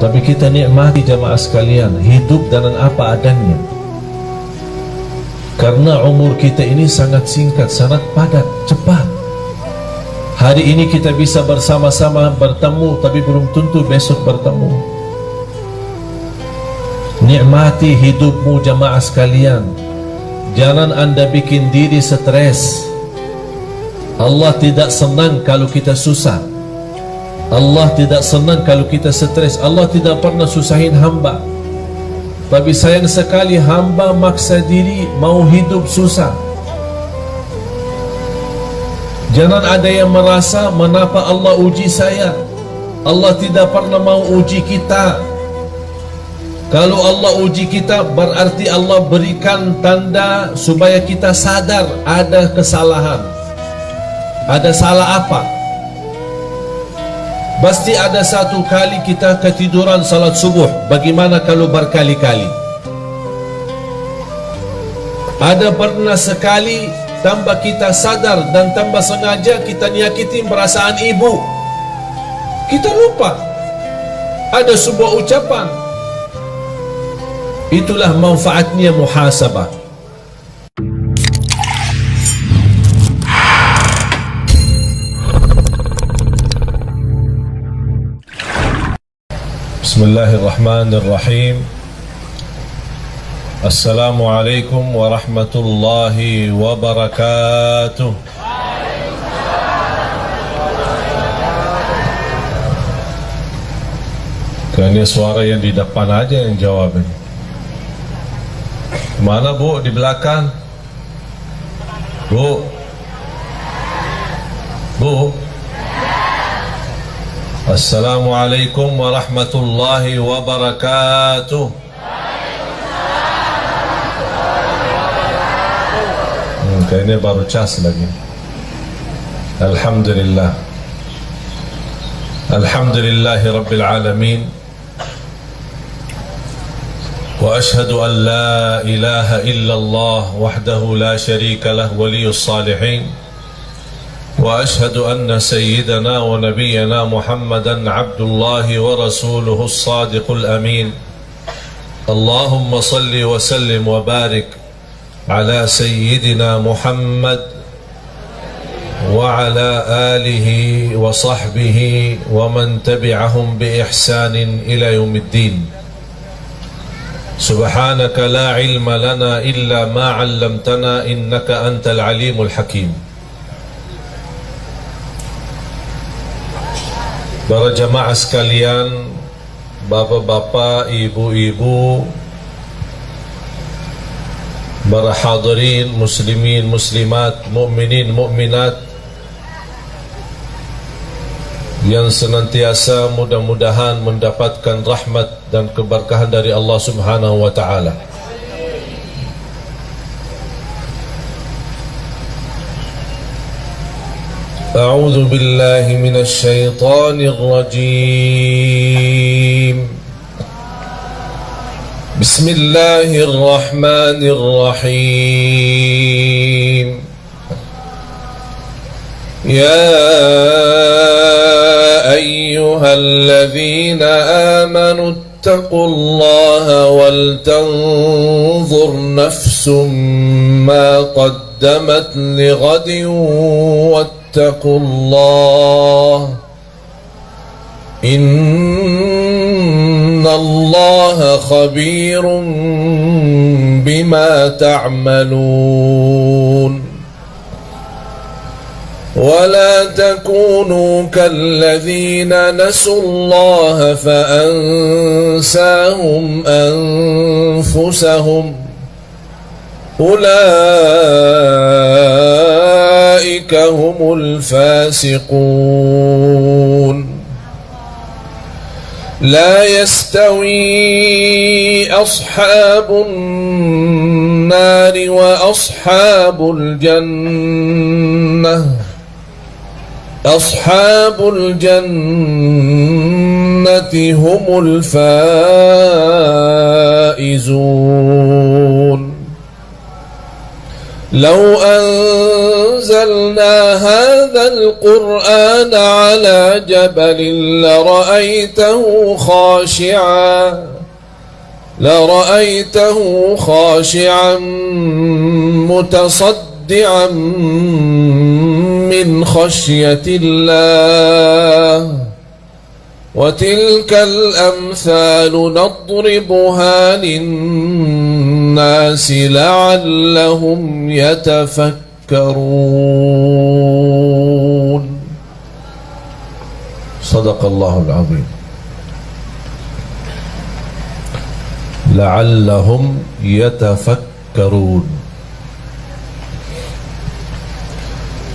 Tapi kita nikmati jamaah sekalian, hidup dengan apa adanya. Karena umur kita ini sangat singkat, sangat padat, cepat. Hari ini kita bisa bersama-sama bertemu, tapi belum tentu besok bertemu. Nikmati hidupmu jamaah sekalian. Jangan anda bikin diri stres. Allah tidak senang kalau kita susah. Allah tidak senang kalau kita stres. Allah tidak pernah susahin hamba. Tapi sayang sekali hamba maksa diri mau hidup susah. Jangan ada yang merasa mengapa Allah uji saya. Allah tidak pernah mau uji kita. Kalau Allah uji kita berarti Allah berikan tanda supaya kita sadar ada kesalahan. Ada salah apa? Pasti ada satu kali kita ketiduran salat subuh. Bagaimana kalau berkali-kali? Ada pernah sekali tambah kita sadar dan tambah sengaja kita nyakiti perasaan ibu. Kita lupa. Ada sebuah ucapan. Itulah manfaatnya muhasabah. Bismillahirrahmanirrahim. Assalamualaikum warahmatullahi wabarakatuh. Kayaknya suara yang di depan aja yang jawab ini. Mana bu? Di belakang? Bu? Bu? Assalamualaikum warahmatullahi wabarakatuh. Kayaknya baru cas lagi. Alhamdulillah. Alhamdulillahi Rabbil Alamin. Wa ashhadu an la ilaha illallah wahdahu la sharika lah waliyus salihin. وأشهد أن سيدنا ونبينا محمدا عبد الله ورسوله الصادق الأمين. اللهم صل وسلم وبارك على سيدنا محمد وعلى آله وصحبه ومن تبعهم بإحسان إلى يوم الدين. سبحانك لا علم لنا إلا ما علمتنا إنك أنت العليم الحكيم. Para jamaah sekalian, bapak-bapak, ibu-ibu, para hadirin, muslimin, muslimat, mukminin, mukminat yang senantiasa mudah-mudahan mendapatkan rahmat dan keberkahan dari Allah Subhanahu wa taala. أعوذ بالله من الشيطان الرجيم. بسم الله الرحمن الرحيم. يا أيها الذين آمنوا اتقوا الله ولتنظر نفس ما قدمت لغد واتقوا الله إن الله خبير بما تعملون. ولا تكونوا كالذين نسوا الله فأنساهم أنفسهم أولئك هم الفاسقون. لا يستوي أصحاب النار وأصحاب الجنة. أصحاب الجنة هم الفائزون. لو أنزلنا هذا القرآن على جبل لرأيته خاشعا متصدعا من خشية الله وتلك الأمثال نضربها للناس لعلهم يتفكرون. صدق الله العظيم. لعلهم يتفكرون.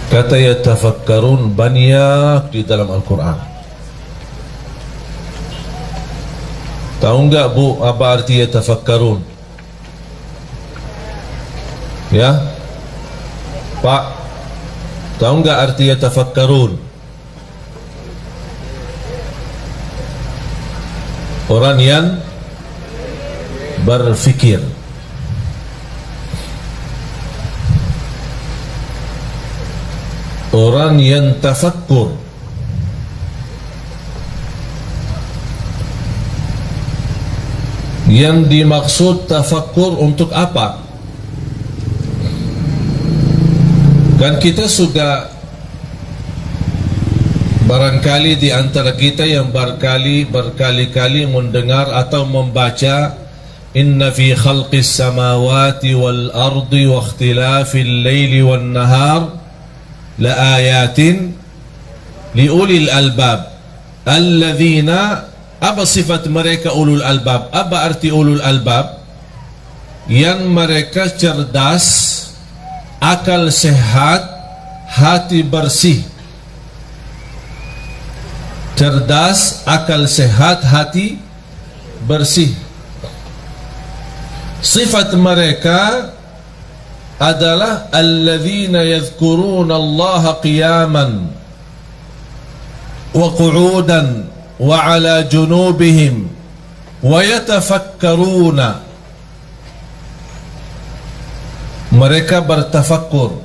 Kata yatafakkarun banyak di dalam Al-Quran. Tahu enggak Bu apa arti yatafakkarun? Ya Pak, tahu enggak arti yatafakkarun? Orang yang berfikir. Orang yang tafakkur. Yang dimaksud tafakkur untuk apa? Kan kita sudah barangkali di antara kita yang berkali-kali mendengar atau membaca inna fi khalqis samawati wal ardi wa ikhtilafil laili wan nahar la ayatin li ulil albab alladzina. Apa sifat mereka ulul albab? Apa arti ulul albab? Yang mereka cerdas, akal sehat, hati bersih. Cerdas, akal sehat, hati bersih. Sifat mereka adalah alladzina yadhkuruna Allah qiyaman wa qu'udan wa ala junubihim wa yatafakkaruna. Mereka bertafakkur.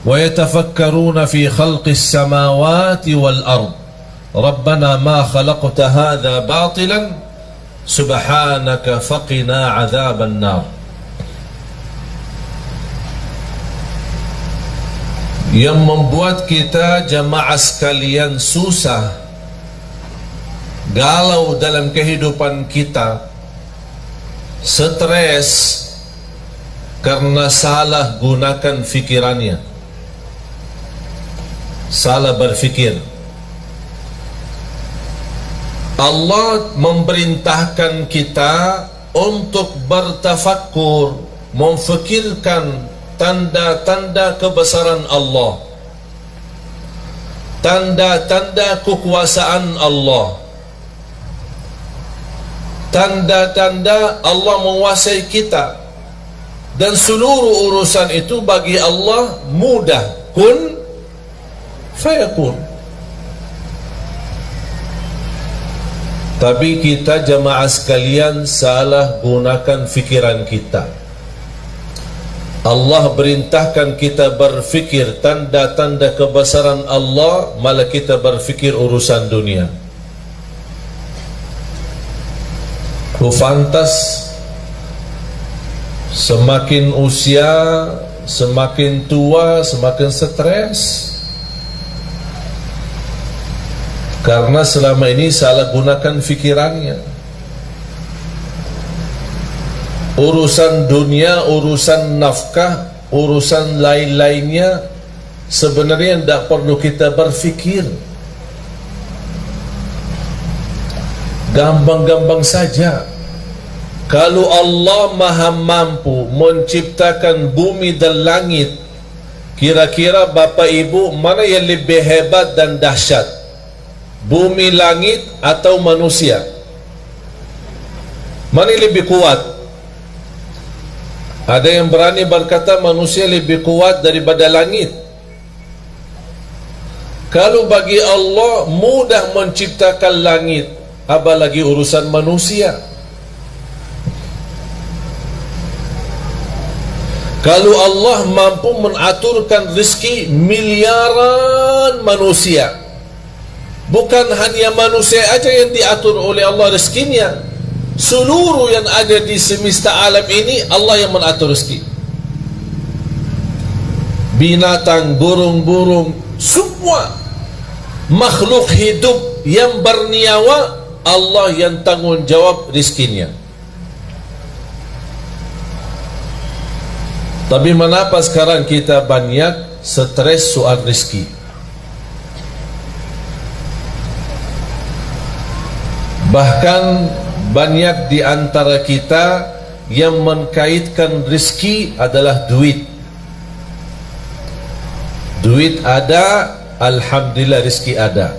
Wa yatafakkaruna fi khalqis samawati wal ard. Rabbana ma khalaqta hadha batilan subhanaka faqina adzaban nar. Yang membuat kita jamaah sekalian susah, galau dalam kehidupan kita, stres karena salah gunakan fikirannya, salah berfikir. Allah memerintahkan kita untuk bertafakkur, memfikirkan tanda-tanda kebesaran Allah, tanda-tanda kekuasaan Allah, tanda-tanda Allah menguasai kita, dan seluruh urusan itu bagi Allah mudah, kun fayakun. Tapi kita jamaah sekalian salah gunakan fikiran kita. Allah perintahkan kita berfikir tanda-tanda kebesaran Allah, malah kita berfikir urusan dunia. Fantas semakin usia, semakin tua, semakin stres, karena selama ini salah gunakan fikirannya. Urusan dunia, urusan nafkah, urusan lain-lainnya sebenarnya tidak perlu kita berfikir. Gampang-gampang saja. Kalau Allah maha mampu menciptakan bumi dan langit, kira-kira Bapak Ibu mana yang lebih hebat dan dahsyat? Bumi, langit atau manusia? Mana yang lebih kuat? Ada yang berani berkata manusia lebih kuat daripada langit. Kalau bagi Allah mudah menciptakan langit, apalagi urusan manusia. Kalau Allah mampu mengaturkan rezeki miliaran manusia, bukan hanya manusia aja yang diatur oleh Allah rezekinya, seluruh yang ada di semesta alam ini Allah yang mengatur rezeki. Binatang, burung-burung, semua makhluk hidup yang bernyawa, Allah yang tanggung jawab rezekinya. Tapi mengapa sekarang kita banyak stres soal rezeki? Bahkan banyak di antara kita yang mengkaitkan rezeki adalah duit. Duit ada, alhamdulillah rezeki ada.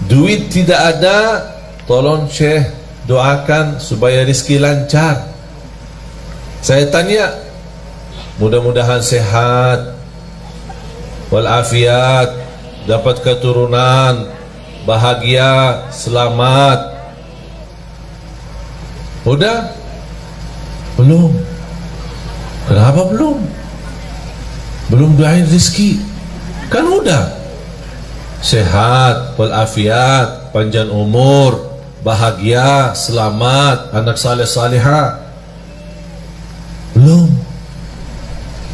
Duit tidak ada, tolong Syekh doakan supaya rezeki lancar. Saya tanya, mudah-mudahan sehat walafiat, dapat keturunan, bahagia, selamat. Udah? Belum. Kenapa belum? Belum doain rezeki. Kan udah. Sehat walafiat, panjang umur, bahagia, selamat, anak saleh salihah. Belum.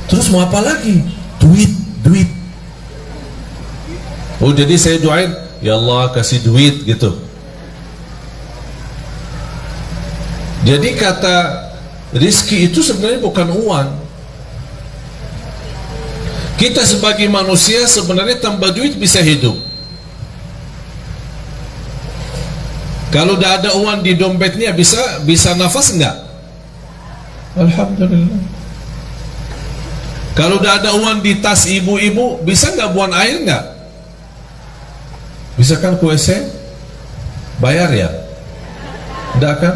Terus mau apa lagi? Duit. Oh, jadi saya doain, ya Allah kasih duit gitu. Jadi kata rizki itu sebenarnya bukan uang. Kita sebagai manusia sebenarnya tanpa duit bisa hidup. Kalau tidak ada uang di dompetnya bisa nafas enggak? Alhamdulillah. Kalau tidak ada uang di tas ibu-ibu, bisa nggak buang air nggak? Bisa kan ke WC? Bayar ya? Tidak kan?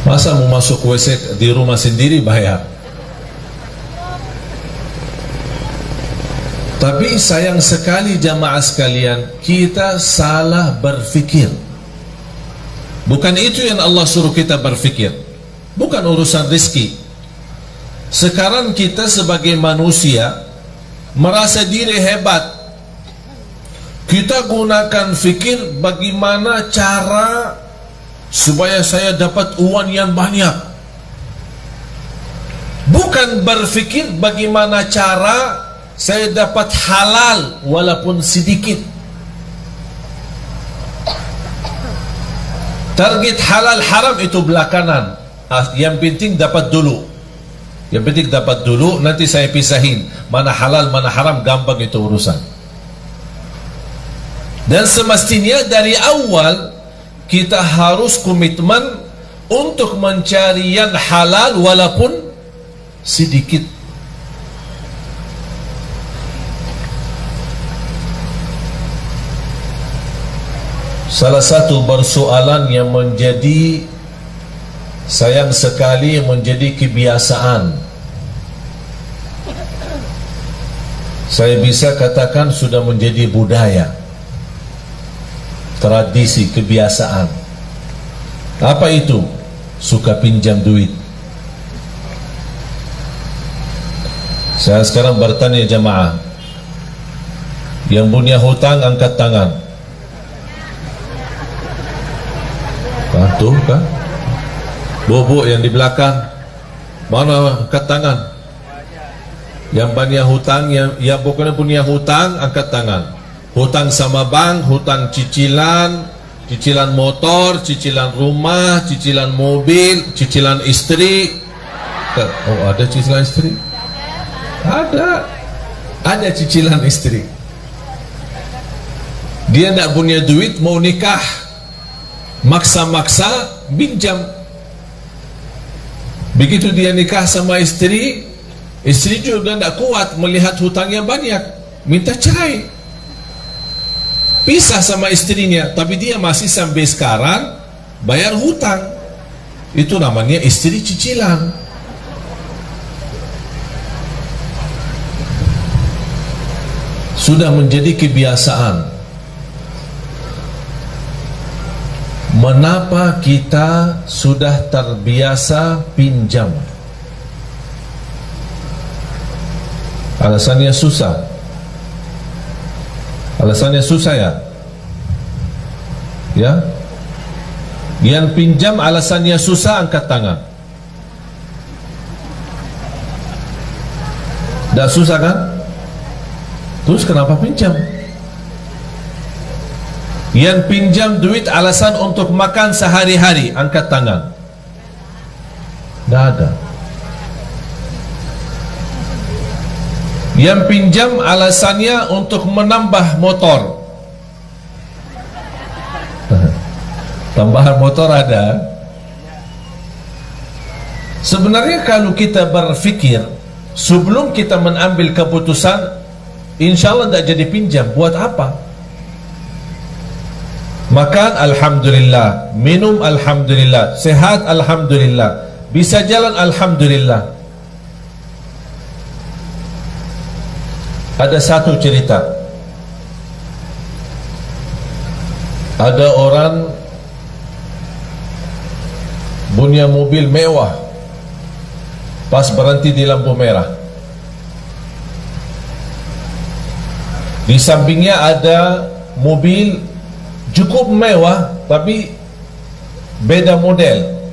Masa mau masuk WC di rumah sendiri bayar? Tapi sayang sekali jamaah sekalian, kita salah berfikir. Bukan itu yang Allah suruh kita berfikir. Bukan urusan rezeki. Sekarang kita sebagai manusia merasa diri hebat. Kita gunakan fikir bagaimana cara supaya saya dapat uang yang banyak. Bukan berfikir bagaimana cara saya dapat halal walaupun sedikit. Target halal haram itu belakangan. Yang penting dapat dulu. Yang penting dapat dulu, nanti saya pisahin mana halal mana haram, gampang itu urusan. Dan semestinya dari awal kita harus komitmen untuk mencari yang halal walaupun sedikit. Salah satu persoalan yang menjadi sayang sekali menjadi kebiasaan, saya bisa katakan sudah menjadi budaya, tradisi, kebiasaan. Apa itu? Suka pinjam duit. Saya sekarang bertanya jamaah, yang punya hutang angkat tangan. Tuh kan? Bobo yang di belakang, mana angkat tangan? Yang banyak hutang, yang pokoknya punya hutang, angkat tangan. Hutang sama bank, hutang cicilan, cicilan motor, cicilan rumah, cicilan mobil, cicilan istri. Oh, ada cicilan istri? Ada cicilan istri. Dia tidak punya duit, mau nikah, maksa-maksa pinjam. Begitu dia nikah sama istri, istri juga tidak kuat melihat hutangnya banyak, minta cerai, pisah sama istrinya. Tapi dia masih sampai sekarang bayar hutang. Itu namanya istri cicilan. Sudah menjadi kebiasaan. Mengapa kita sudah terbiasa pinjam? Alasannya susah. Alasannya susah ya? Ya? Yang pinjam alasannya susah, angkat tangan. Dah susah kan? Terus kenapa pinjam? Yang pinjam duit alasan untuk makan sehari-hari, angkat tangan. Tidak ada. Yang pinjam alasannya untuk menambah motor. Tambahan motor ada. Sebenarnya kalau kita berfikir sebelum kita mengambil keputusan, insya Allah tidak jadi pinjam. Buat apa? Makan alhamdulillah, minum alhamdulillah, sehat alhamdulillah, bisa jalan alhamdulillah. Ada satu cerita. Ada orang punya mobil mewah, pas berhenti di lampu merah. Di sampingnya ada mobil cukup mewah tapi beda model.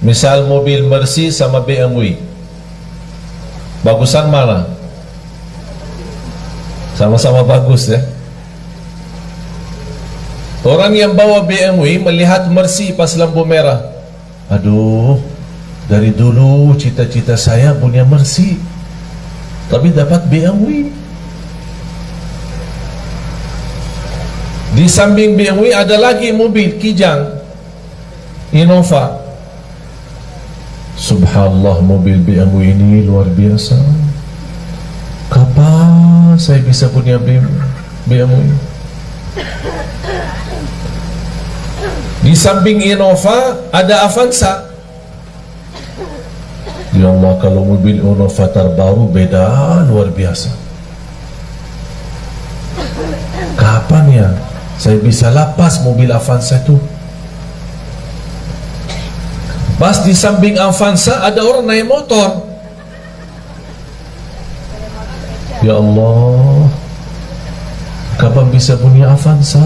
Misal mobil Mercy sama BMW. Bagusan mana? Sama-sama bagus ya. Orang yang bawa BMW melihat Mercy pas lampu merah. Aduh, dari dulu cita-cita saya punya Mercy, tapi dapat BMW. Di samping BMW ada lagi mobil Kijang, Innova. Subhanallah, mobil BMW ini luar biasa. Kapan saya bisa punya BMW? Di samping Innova ada Avanza. Ya Allah, kalau mobil Innova terbaru beda luar biasa. Kapan ya saya bisa lapas mobil Avanza itu? Pas di samping Avanza ada orang naik motor. Ya Allah, kapan bisa punya Avanza?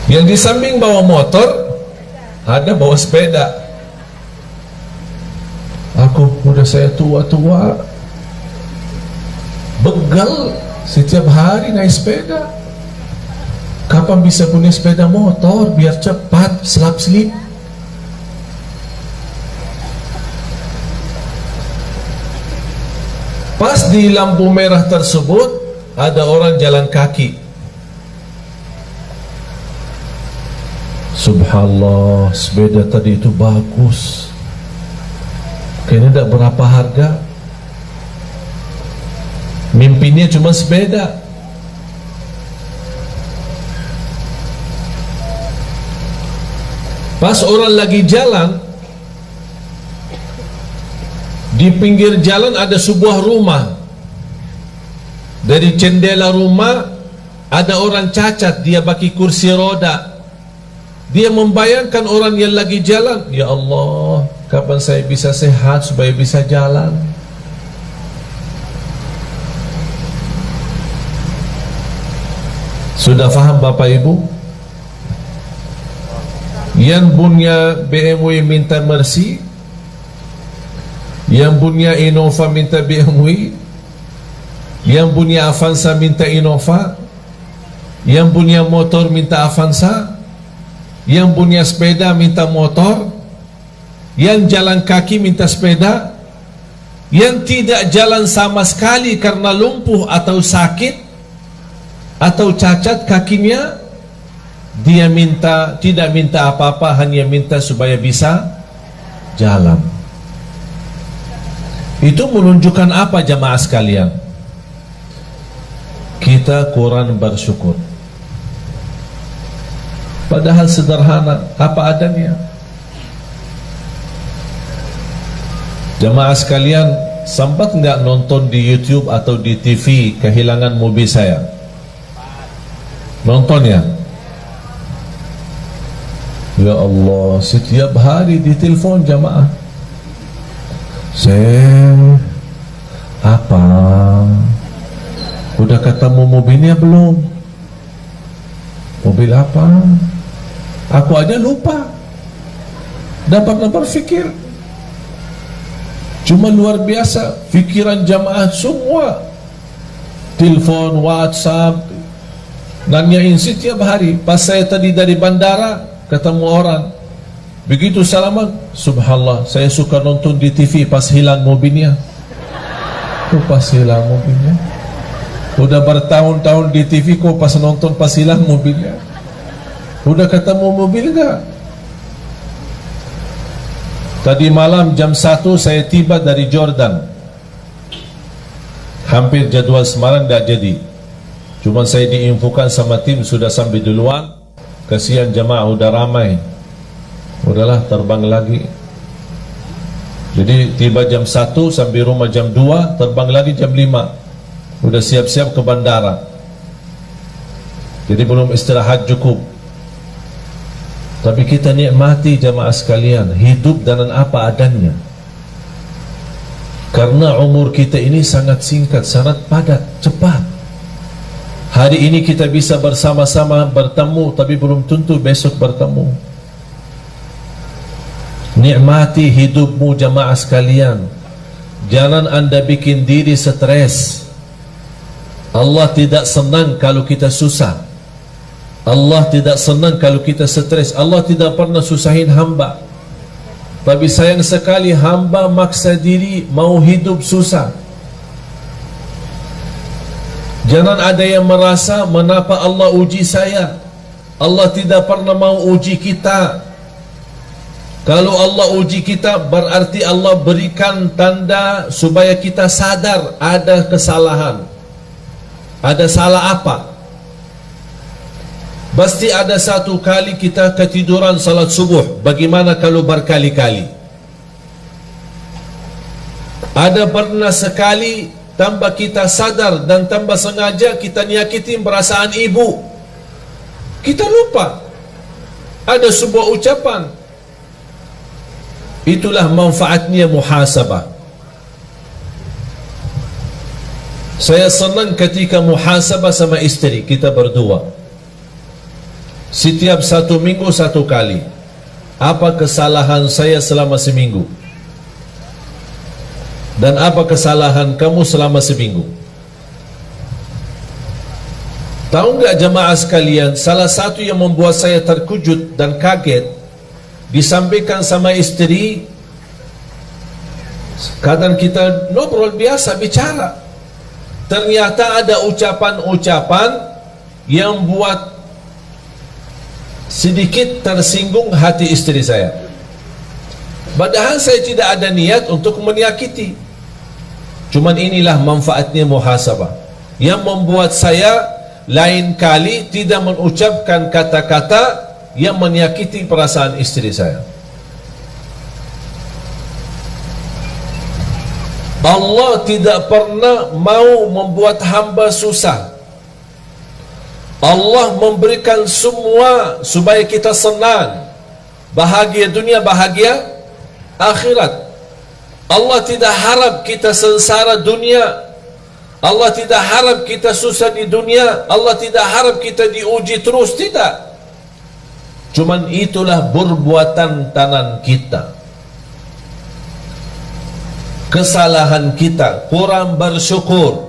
Yang di samping bawa motor, ada bawa sepeda. Aku udah saya tua-tua, begal setiap hari naik sepeda. Kapan bisa punya sepeda motor biar cepat selap-selip? Pas di lampu merah tersebut ada orang jalan kaki. Subhanallah, sepeda tadi itu bagus, kayaknya tidak berapa harga. Mimpinya cuma sepeda. Pas orang lagi jalan, di pinggir jalan ada sebuah rumah. Dari jendela rumah ada orang cacat, dia pakai kursi roda. Dia membayangkan orang yang lagi jalan, ya Allah, kapan saya bisa sehat supaya bisa jalan? Sudah faham Bapak Ibu? Yang punya BMW minta Mercy, yang punya Innova minta BMW, yang punya Avanza minta Innova, yang punya motor minta Avanza, yang punya sepeda minta motor, yang jalan kaki minta sepeda, yang tidak jalan sama sekali karena lumpuh atau sakit atau cacat kakinya, dia minta, tidak minta apa-apa, hanya minta supaya bisa jalan. Itu menunjukkan apa jamaah sekalian? Kita kurang bersyukur. Padahal sederhana, apa adanya. Jamaah sekalian, sempat nggak nonton di YouTube atau di TV kehilangan mobil saya? Nonton ya? Ya Allah, setiap hari ditelepon jamaah. Apa? Udah ketemu mobilnya belum? Mobil apa? Aku aja lupa. Dapat berpikir. Cuma luar biasa fikiran jamaah semua. Telepon, WhatsApp, nanyain setiap hari. Pas saya tadi dari bandara ketemu orang, begitu salaman, subhanallah, saya suka nonton di TV pas hilang mobilnya. Pas hilang mobilnya. Udah bertahun-tahun di TV kok pas nonton pas hilang mobilnya. Udah ketemu mobil enggak? Tadi malam jam 1 saya tiba dari Jordan. Hampir jadwal Semarang tidak jadi. Cuma saya diinfokan sama tim sudah sampai duluan. Kasihan jemaah udah ramai. Udahlah terbang lagi. Jadi tiba jam 1 sampai rumah jam 2, terbang lagi jam 5. Udah siap-siap ke bandara. Jadi belum istirahat cukup. Tapi kita nikmati jemaah sekalian, hidup dengan apa adanya. Karena umur kita ini sangat singkat, sangat padat, cepat. Hari ini kita bisa bersama-sama bertemu, tapi belum tentu besok bertemu. Nikmati hidupmu jamaah sekalian. Jangan anda bikin diri stres. Allah tidak senang kalau kita susah. Allah tidak senang kalau kita stres. Allah tidak pernah susahin hamba. Tapi sayang sekali hamba maksa diri mau hidup susah. Jangan ada yang merasa mengapa Allah uji saya. Allah tidak pernah mau uji kita. Kalau Allah uji kita berarti Allah berikan tanda supaya kita sadar ada kesalahan. Ada salah apa? Pasti ada satu kali kita ketiduran salat subuh. Bagaimana kalau berkali-kali? Ada pernah sekali tambah kita sadar dan tambah sengaja kita nyakitin perasaan ibu. Kita lupa. Ada sebuah ucapan. Itulah manfaatnya muhasabah. Saya senang ketika muhasabah sama istri kita berdua. Setiap 1 minggu 1 kali. Apa kesalahan saya selama seminggu? Dan apa kesalahan kamu selama seminggu? Tahu enggak jemaah sekalian, salah satu yang membuat saya terkejut dan kaget, disampaikan sama istri, kadang kita ngobrol biasa bicara, ternyata ada ucapan-ucapan yang buat sedikit tersinggung hati istri saya. Padahal saya tidak ada niat untuk menyakiti. Cuman inilah manfaatnya muhasabah yang membuat saya lain kali tidak mengucapkan kata-kata yang menyakiti perasaan istri saya. Allah tidak pernah mau membuat hamba susah. Allah memberikan semua supaya kita senang, bahagia dunia, bahagia akhirat. Allah tidak harap kita sengsara dunia. Allah tidak harap kita susah di dunia. Allah tidak harap kita diuji terus, tidak. Cuman itulah perbuatan tangan kita, kesalahan kita, kurang bersyukur.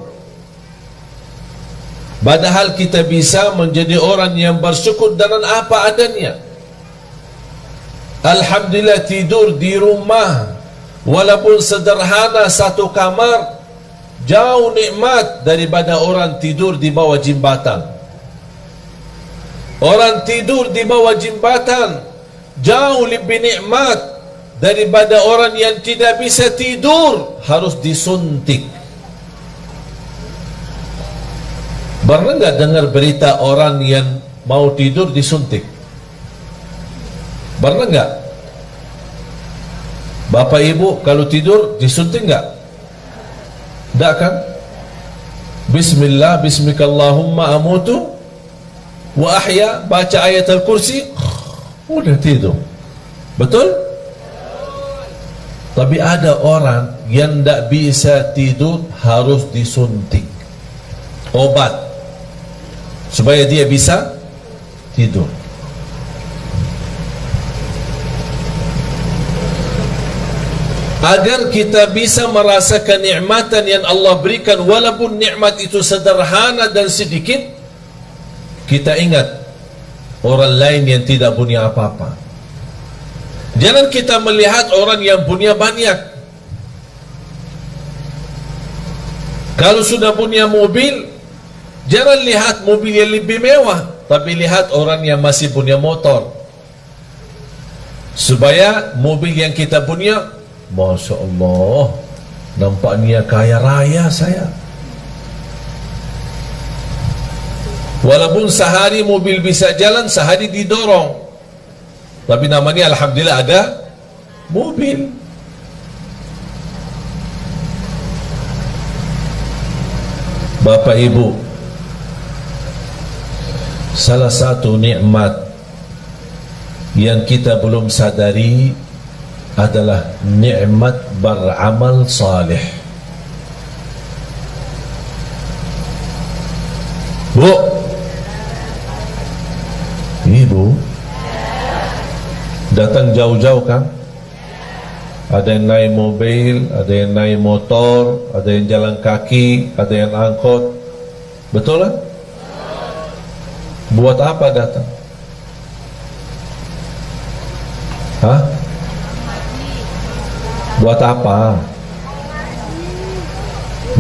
Padahal kita bisa menjadi orang yang bersyukur dengan apa adanya. Alhamdulillah tidur di rumah walaupun sederhana 1 kamar jauh nikmat daripada orang tidur di bawah jembatan. Orang tidur di bawah jembatan jauh lebih nikmat daripada orang yang tidak bisa tidur, harus disuntik. Pernah enggak dengar berita orang yang mau tidur disuntik? Pernah enggak? Bapak ibu kalau tidur disuntik enggak? Enggak kan? Bismillah, bismikallahumma amutu wa ahya, baca ayat al-kursi, udah tidur. Betul? Tapi ada orang yang tidak bisa tidur, harus disuntik obat supaya dia bisa tidur. Agar kita bisa merasakan nikmatan yang Allah berikan, walaupun nikmat itu sederhana dan sedikit, kita ingat orang lain yang tidak punya apa-apa. Jangan kita melihat orang yang punya banyak. Kalau sudah punya mobil, jangan lihat mobil yang lebih mewah, tapi lihat orang yang masih punya motor. Supaya mobil yang kita punya, Masya Allah, nampaknya kaya raya saya. Walaupun sehari mobil bisa jalan, sehari didorong, tapi namanya alhamdulillah ada mobil. Bapak Ibu, salah satu nikmat yang kita belum sadari adalah nikmat beramal saleh. Bu, Ibu datang jauh-jauh kan? Ada yang naik mobil, ada yang naik motor, ada yang jalan kaki, ada yang angkot. Betul kan? Buat apa datang? Hah? Buat apa?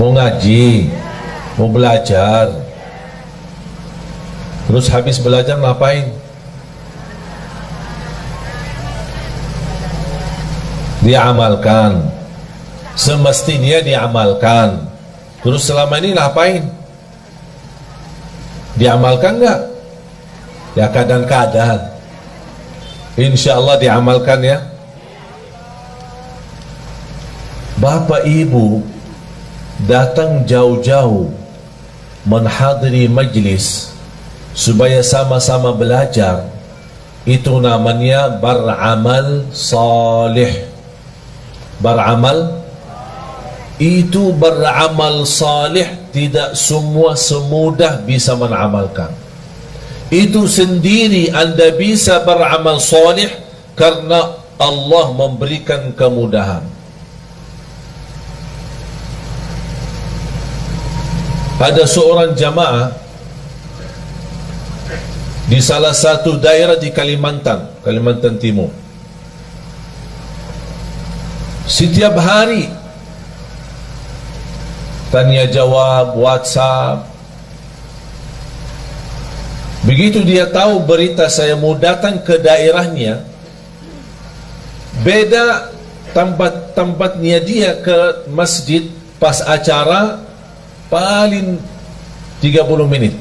Mau ngaji, mau belajar. Terus habis belajar ngapain? Diamalkan. Semestinya diamalkan. Terus selama ini ngapain? Diamalkan enggak? Ya kadang-kadang. Insya Allah diamalkan ya. Bapak Ibu datang jauh-jauh menghadiri majlis supaya sama-sama belajar, itu namanya beramal salih. Beramal itu beramal salih, tidak semua semudah bisa mengamalkan. Itu sendiri Anda bisa beramal salih karena Allah memberikan kemudahan. Ada seorang jamaah di salah satu daerah di Kalimantan Timur. Setiap hari tanya jawab, WhatsApp. Begitu dia tahu berita saya mau datang ke daerahnya, beda tempatnya dia ke masjid pas acara paling 30 menit.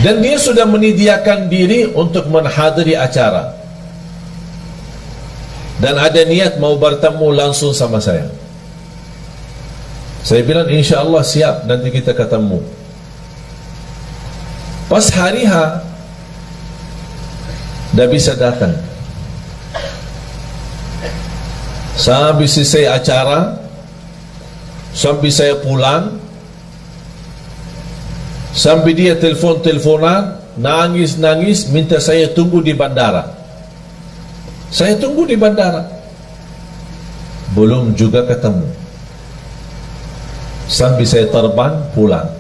Dan dia sudah menyediakan diri untuk menghadiri acara. Dan ada niat mau bertemu langsung sama saya. Saya bilang insya Allah siap, nanti kita ketemu. Pas hari H, dah bisa datang. Sampai selesai acara, sampai saya pulang, sampai dia teleponan, nangis, minta saya tunggu di bandara. Saya tunggu di bandara, belum juga ketemu. Sampai saya terbang pulang.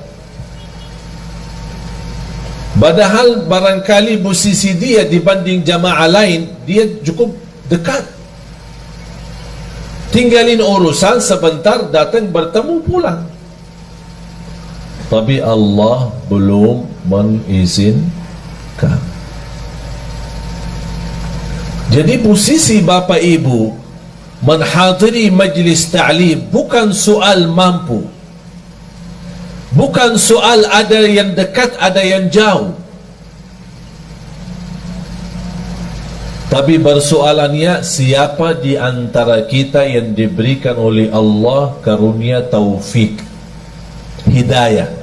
Padahal barangkali posisi dia dibanding jamaah lain, dia cukup dekat. Tinggalin urusan sebentar, datang bertemu pulang. Tapi Allah belum mengizinkan. Jadi posisi Bapak Ibu menghadiri majlis ta'lim bukan soal mampu, bukan soal ada yang dekat, ada yang jauh, tapi persoalannya siapa di antara kita yang diberikan oleh Allah karunia taufik, hidayah.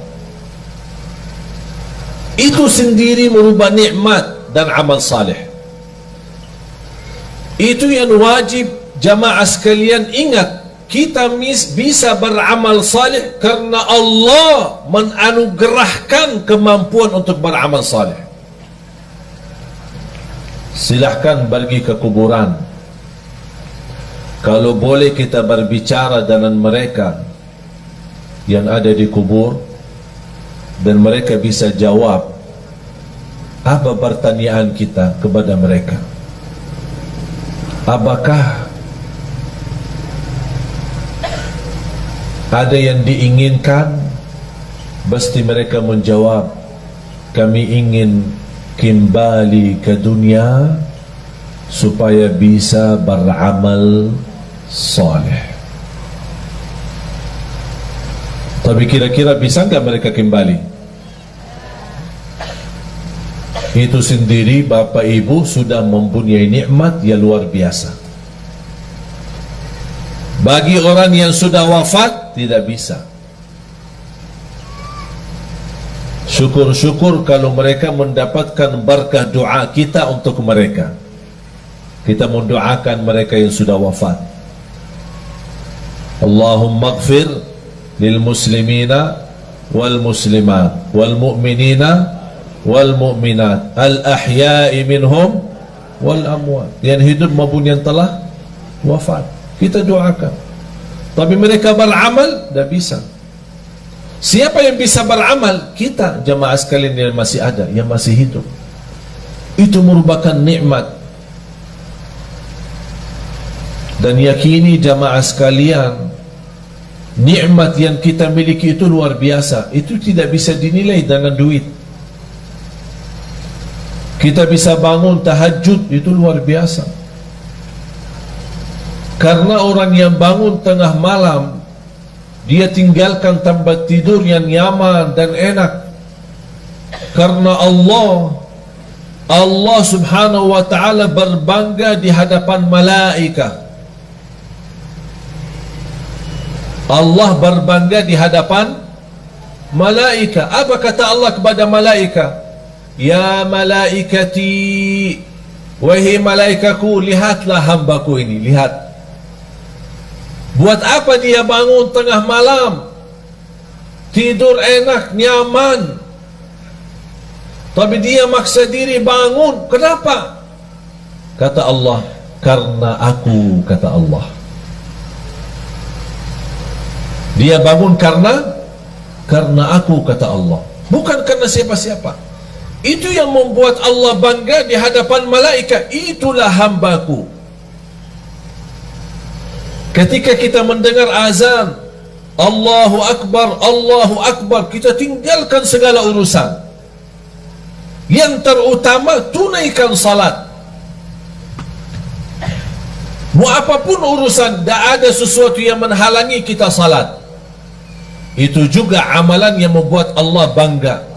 Itu sendiri merubah nikmat dan amal saleh. Itu yang wajib jamaah sekalian ingat. Kita bisa beramal saleh karena Allah menanugerahkan kemampuan untuk beramal saleh. Silahkan pergi ke kuburan. Kalau boleh kita berbicara dengan mereka yang ada di kubur, dan mereka bisa jawab apa pertanyaan kita kepada mereka. Apakah ada yang diinginkan? Pasti mereka menjawab, kami ingin kembali ke dunia supaya bisa beramal saleh. Tapi kira-kira bisa enggak mereka kembali? Itu sendiri Bapak Ibu sudah mempunyai nikmat yang luar biasa. Bagi orang yang sudah wafat tidak bisa. Syukur-syukur kalau mereka mendapatkan berkah doa kita untuk mereka. Kita mendoakan mereka yang sudah wafat. Allahumma ighfir lil muslimina wal muslimat wal mu'minina wal mu'minat al ahya'i minhum wal amwat. Yang hidup maupun yang telah wafat, kita doakan. Tapi mereka beramal tidak bisa. Siapa yang bisa beramal? Kita, jamaah sekalian yang masih ada, yang masih hidup. Itu merupakan nikmat. Dan yakini jamaah sekalian, nikmat yang kita miliki itu luar biasa. Itu tidak bisa dinilai dengan duit. Kita bisa bangun tahajud, itu luar biasa. Karena orang yang bangun tengah malam, dia tinggalkan tempat tidur yang nyaman dan enak. Karena Allah subhanahu wa ta'ala berbangga di hadapan malaikat. Allah berbangga di hadapan malaikat. Apa kata Allah kepada malaikat? Ya malaikati, wahai malaikaku, lihatlah hambaku ini, lihat. Buat apa dia bangun tengah malam, tidur enak, nyaman, tapi dia maksa diri bangun? Kenapa? Kata Allah, karena aku, kata Allah. Dia bangun karena aku, kata Allah, bukan karena siapa-siapa. Itu yang membuat Allah bangga di hadapan malaikat. Itulah hambaku. Ketika kita mendengar azan Allahu Akbar, Allahu Akbar, kita tinggalkan segala urusan. Yang terutama, tunaikan salat. Mau apapun urusan, tidak ada sesuatu yang menghalangi kita salat. Itu juga amalan yang membuat Allah bangga.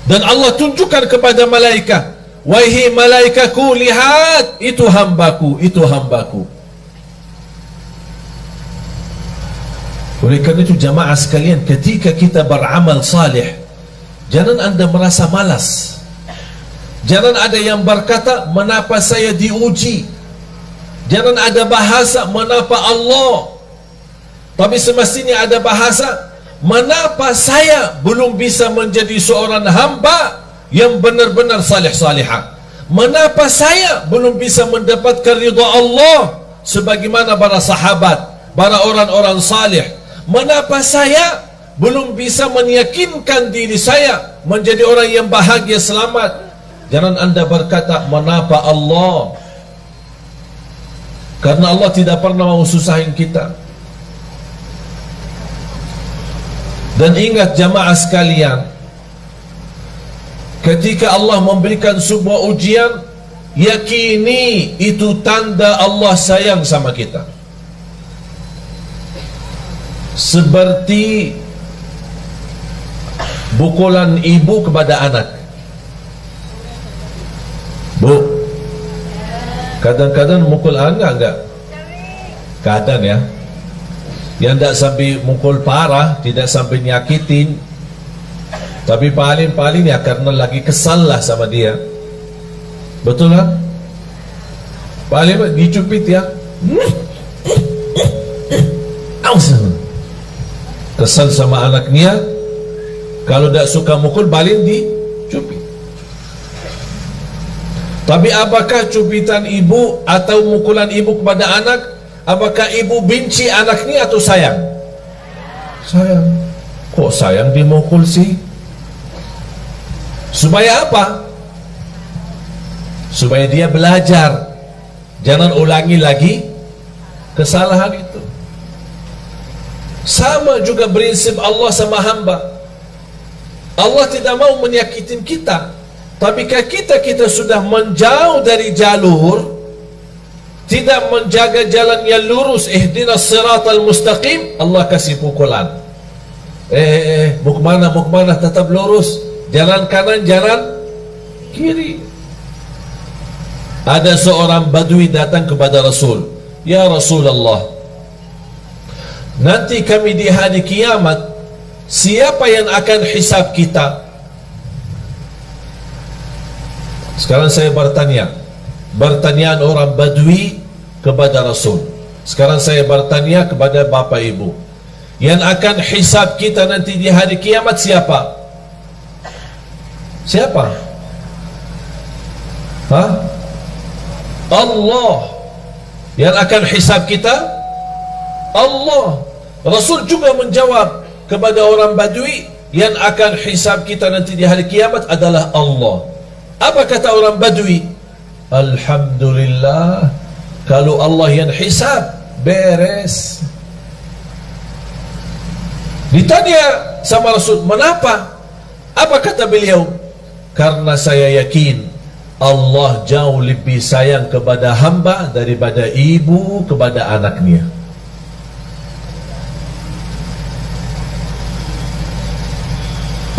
Dan Allah tunjukkan kepada malaikat, wahai malaikatku, lihat, itu hambaku, itu hambaku. Oleh kerana itu jamaah sekalian, ketika kita beramal salih, jangan anda merasa malas. Jangan ada yang berkata, mengapa saya diuji? Jangan ada bahasa, mengapa Allah? Tapi semestinya ada bahasa, mengapa saya belum bisa menjadi seorang hamba yang benar-benar salih-salihah? Mengapa saya belum bisa mendapatkan ridha Allah sebagaimana para sahabat, para orang-orang salih? Mengapa saya belum bisa meyakinkan diri saya menjadi orang yang bahagia, selamat? Jangan anda berkata, mengapa Allah? Karena Allah tidak pernah mau susahin kita. Dan ingat jamaah sekalian, ketika Allah memberikan sebuah ujian, yakini itu tanda Allah sayang sama kita. Seperti pukulan ibu kepada anak. Bu, kadang-kadang mukul anak enggak? Kadang ya. Yang tidak sampai mukul parah, tidak sampai nyakitin, Tapi paling-paling ya karena lagi kesal lah sama dia. Betul kan? Paling dicubit ya. Kesal sama anaknya. Kalau tak suka mukul, paling dicubit. Tapi apakah cubitan ibu atau mukulan ibu kepada anak, apakah ibu benci anaknya atau sayang? Sayang. Kok sayang dimukul sih? Supaya apa? Supaya dia belajar, jangan ulangi lagi kesalahan itu. Sama juga prinsip Allah sama hamba. Allah tidak mau menyakitin kita. Tapi kita sudah menjauh dari jalur, tidak menjaga jalan yang lurus, ihdinas siratal mustaqim, Allah kasih pukulan. Mau kemana, tetap lurus, jalan kanan, jalan kiri. Ada seorang badui datang kepada Rasul, ya Rasulullah, nanti kami di hari kiamat, siapa yang akan hisab kita? Sekarang saya bertanya, pertanyaan orang badui kepada Rasul. Sekarang saya bertanya kepada bapak ibu, yang akan hisab kita nanti di hari kiamat siapa? Siapa? Hah? Allah. Yang akan hisab kita Allah. Rasul juga menjawab kepada orang badui, yang akan hisab kita nanti di hari kiamat adalah Allah. Apa kata orang badui? Alhamdulillah, kalau Allah yang hisab, beres. Ditanya sama Rasul, kenapa? Apa kata beliau? Karena saya yakin Allah jauh lebih sayang kepada hamba daripada ibu kepada anaknya.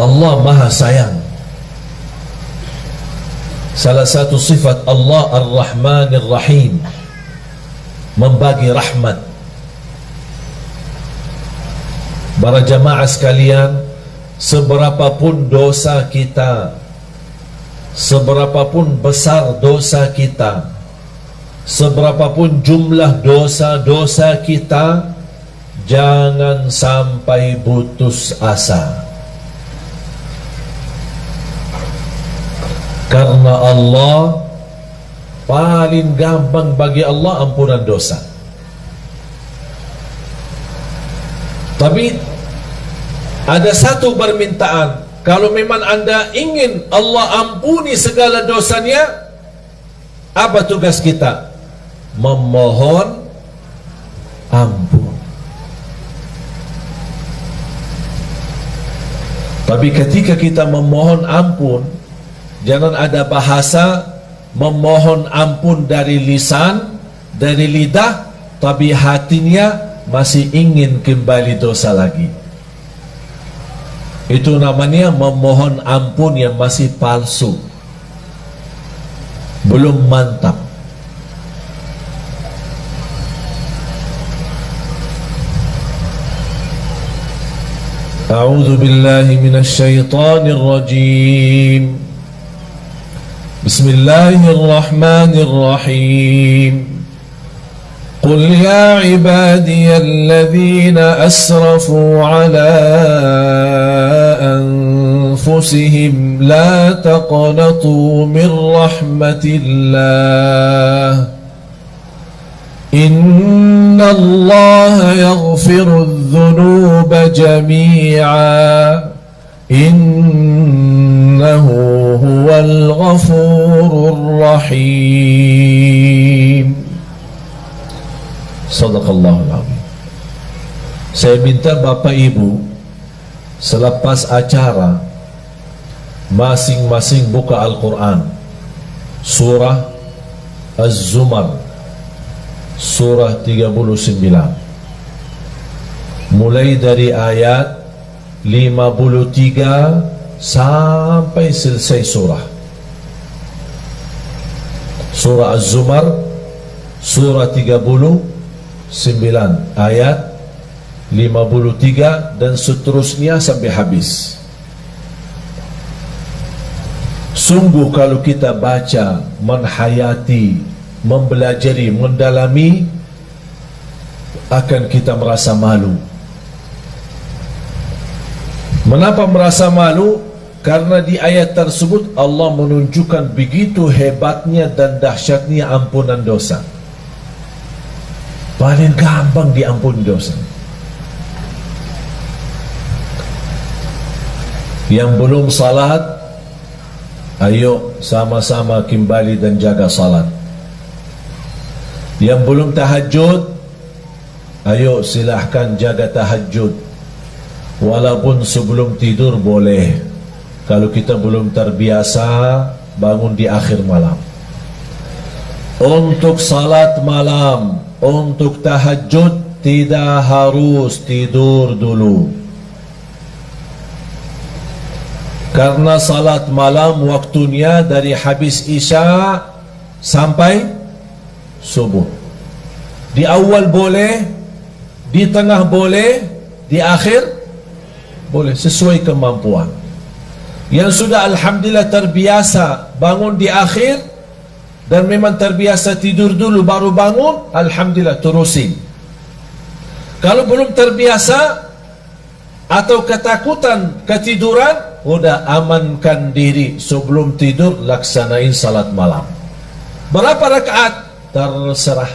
Allah maha sayang. Salah satu sifat Allah Ar-Rahman Ar-Rahim, membagi rahmat. Para jamaah sekalian, seberapapun dosa kita, seberapapun besar dosa kita, seberapapun jumlah dosa-dosa kita, jangan sampai putus asa. Karena Allah paling gampang bagi Allah ampunan dosa. Tapi ada satu permintaan, kalau memang anda ingin Allah ampuni segala dosanya, apa tugas kita? Memohon ampun. Tapi ketika kita memohon ampun, jangan ada bahasa memohon ampun dari lisan, dari lidah, tapi hatinya masih ingin kembali dosa lagi. Itu namanya memohon ampun yang masih palsu, belum mantap. A'udzu billahi minasy syaithanir rajim. Bismillahirrahmanirrahim. Qul ya ibadiyalladzina asrafu ala anfusihim la taqnatu min rahmatillah. Innallaha yaghfiru adh-dhunuba jami'a. Innahu huwal ghafurur rahim. Sadaqallahul azim. Saya minta Bapak Ibu selepas acara masing-masing buka Al-Quran, surah Az-Zumar, surah 39, mulai dari ayat 53 sampai selesai surah. Surah Az-Zumar, surah 39 ayat 53 dan seterusnya sampai habis. Sungguh kalau kita baca, menghayati, mempelajari, mendalami, akan kita merasa malu. Mengapa merasa malu? Karena di ayat tersebut Allah menunjukkan begitu hebatnya dan dahsyatnya ampunan dosa. Paling gampang diampuni dosa. Yang belum salat, ayo sama-sama kembali dan jaga salat. Yang belum tahajud, ayo silahkan jaga tahajud. Walaupun sebelum tidur boleh, kalau kita belum terbiasa bangun di akhir malam. Untuk salat malam, untuk tahajud tidak harus tidur dulu. Karena salat malam waktunya dari habis isya sampai subuh. Di awal boleh, di tengah boleh, di akhir boleh, sesuai kemampuan. Yang sudah alhamdulillah terbiasa bangun di akhir dan memang terbiasa tidur dulu baru bangun, alhamdulillah terusin. Kalau belum terbiasa atau ketakutan ketiduran, udah amankan diri sebelum tidur, laksanain salat malam. Berapa rakaat? Terserah.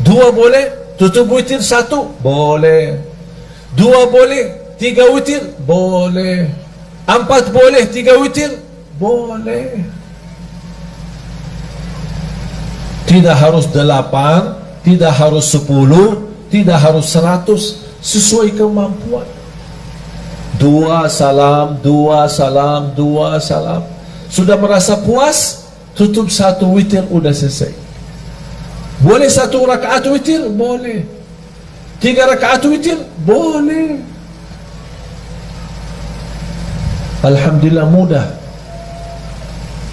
2 boleh, tutup witir 1 boleh, 2 boleh, 3 witir boleh, 4 boleh, 3 witir boleh. Tidak harus 8, tidak harus 10, tidak harus 100, sesuai kemampuan. 2 salam, 2 salam, 2 salam. Sudah merasa puas, tutup 1 witir, udah selesai. Boleh 1 rakaat witir? Boleh. 3 rakaat witir? Boleh. Alhamdulillah mudah.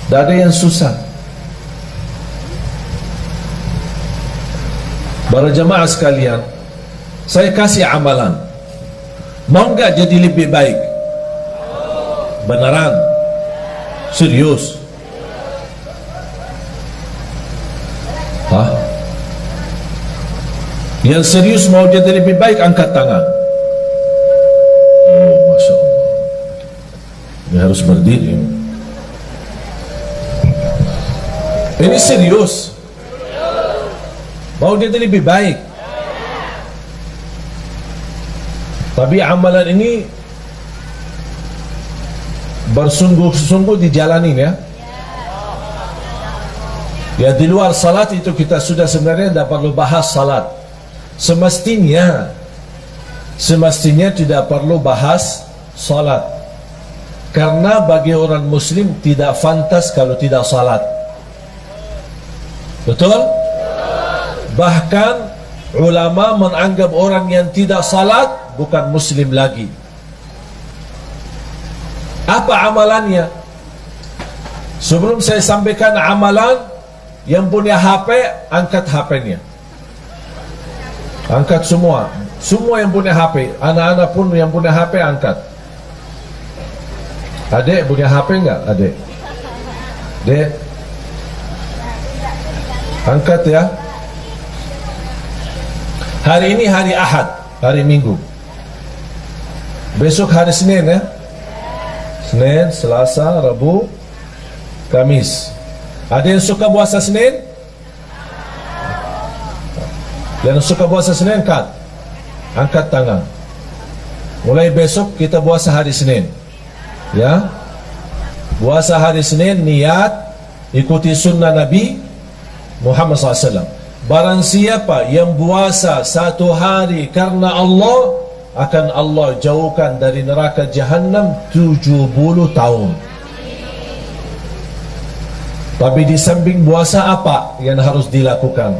Tak ada yang susah. Para jemaah sekalian, saya kasih amalan. Mau enggak jadi lebih baik? Beneran? Serius? Hah? Yang serius mau jadi lebih baik angkat tangan. Oh, Masya Allah. Ini harus berdiri. Ini serius. Mau jadi lebih baik. Tapi amalan ini bersungguh-sungguh dijalanin ya. Ya, di luar salat itu kita sudah sebenarnya tidak perlu bahas salat. Semestinya tidak perlu bahas salat. Karena bagi orang muslim tidak fantas kalau tidak salat. Betul? Bahkan ulama menganggap orang yang tidak salat bukan muslim lagi. Apa amalannya? Sebelum saya sampaikan amalan, yang punya HP angkat HP-nya. Angkat semua. Semua yang punya HP. Anak-anak pun yang punya HP angkat. Adik punya HP enggak? Adik. Dek. Angkat ya. Hari ini hari Ahad, hari Minggu. Besok hari Senin ya. Senin, Selasa, Rabu, Kamis. Ada yang suka puasa Senin? Yang suka puasa Senin angkat tangan. Mulai besok kita puasa hari Senin. Ya. Puasa hari Senin, niat ikuti sunnah Nabi Muhammad SAW. Barang siapa yang puasa 1 hari karena Allah, akan Allah jauhkan dari neraka Jahannam 70 tahun. Tapi di samping puasa apa yang harus dilakukan?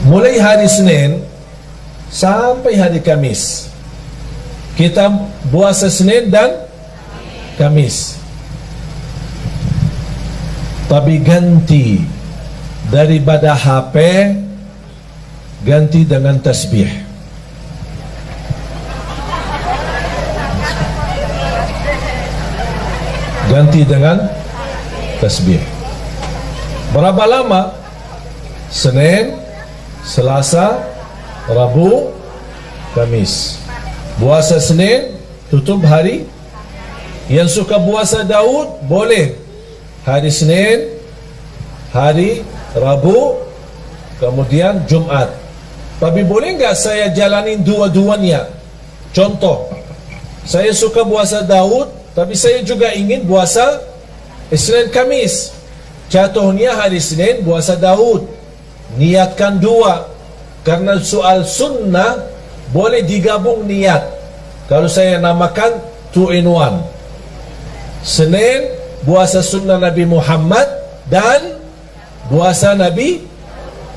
Mulai hari Senin sampai hari Kamis, kita puasa Senin dan Kamis. Tapi ganti daripada HP, ganti dengan tasbih. Ganti dengan tasbih. Berapa lama? Senin, Selasa, Rabu, Kamis. Puasa Senin, tutup hari. Yang suka puasa Daud, boleh hari Senin, hari Rabu, kemudian Jumat. Tapi boleh enggak saya jalanin dua-duanya? Contoh, saya suka puasa Daud, tapi saya juga ingin puasa Senin Kamis. Contohnya hari Senin puasa Daud, niatkan dua. Karena soal sunnah boleh digabung niat. Kalau saya namakan 2 in 1. Senin puasa sunnah Nabi Muhammad dan puasa Nabi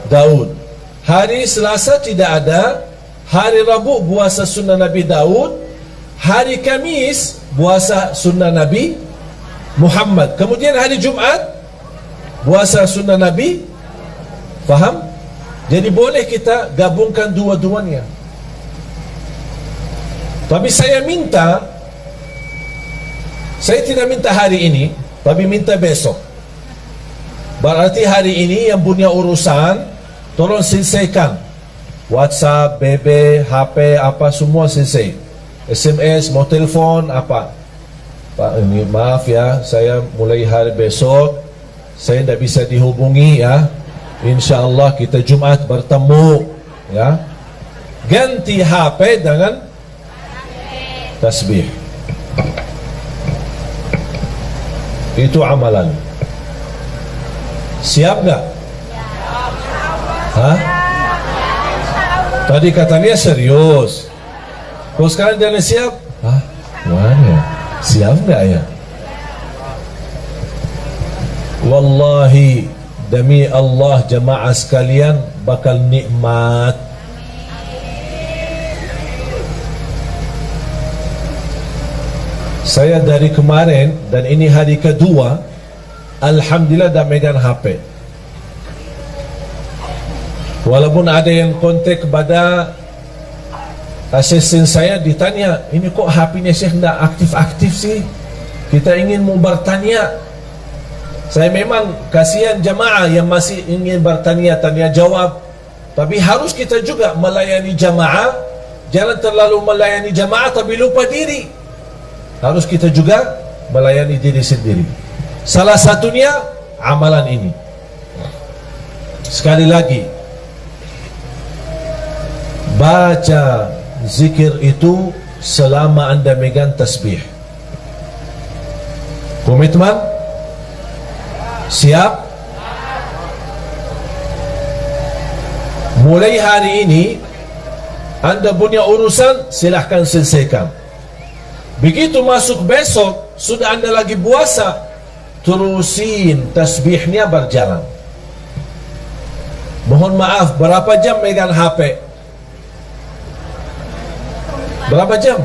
Daud. Hari Selasa tidak ada. Hari Rabu puasa sunnah Nabi Daud. Hari Kamis puasa sunnah Nabi Muhammad. Kemudian hari Jumat puasa sunnah Nabi. Faham? Jadi boleh kita gabungkan dua-duanya. Tapi saya tidak minta hari ini, tapi minta besok. Berarti hari ini yang punya urusan, tolong selesaikan. WhatsApp, BB, HP, apa semua selesai. SMS, mau telepon, apa. Pak, ini maaf ya, saya mulai hari besok, saya tidak bisa dihubungi ya. InsyaAllah kita Jumat bertemu ya. Ganti HP dengan tasbih. Itu amalan. Siap gak? Hah? Tadi katanya serius. Kok sekarang jangan siap? Hah? Mana? Siap gak ya? Wallahi, demi Allah jemaah sekalian, bakal nikmat. Saya dari kemarin dan ini hari kedua, alhamdulillah dah megang HP. Walaupun ada yang kontak kepada asisten saya, ditanya, ini kok HP-nya Syekh tidak aktif-aktif sih? Kita ingin mau bertanya. Saya memang kasihan jemaah yang masih ingin bertanya, tanya jawab. Tapi harus kita juga melayani jemaah. Jangan terlalu melayani jemaah tapi lupa diri. Harus kita juga melayani diri sendiri. Salah satunya amalan ini. Sekali lagi, baca zikir itu selama anda megang tasbih. Komitmen? Siap? Mulai hari ini anda punya urusan, silahkan selesaikan. Begitu masuk besok, sudah anda lagi puasa, terusin tasbihnya berjalan. Mohon maaf, berapa jam megang HP? Berapa jam?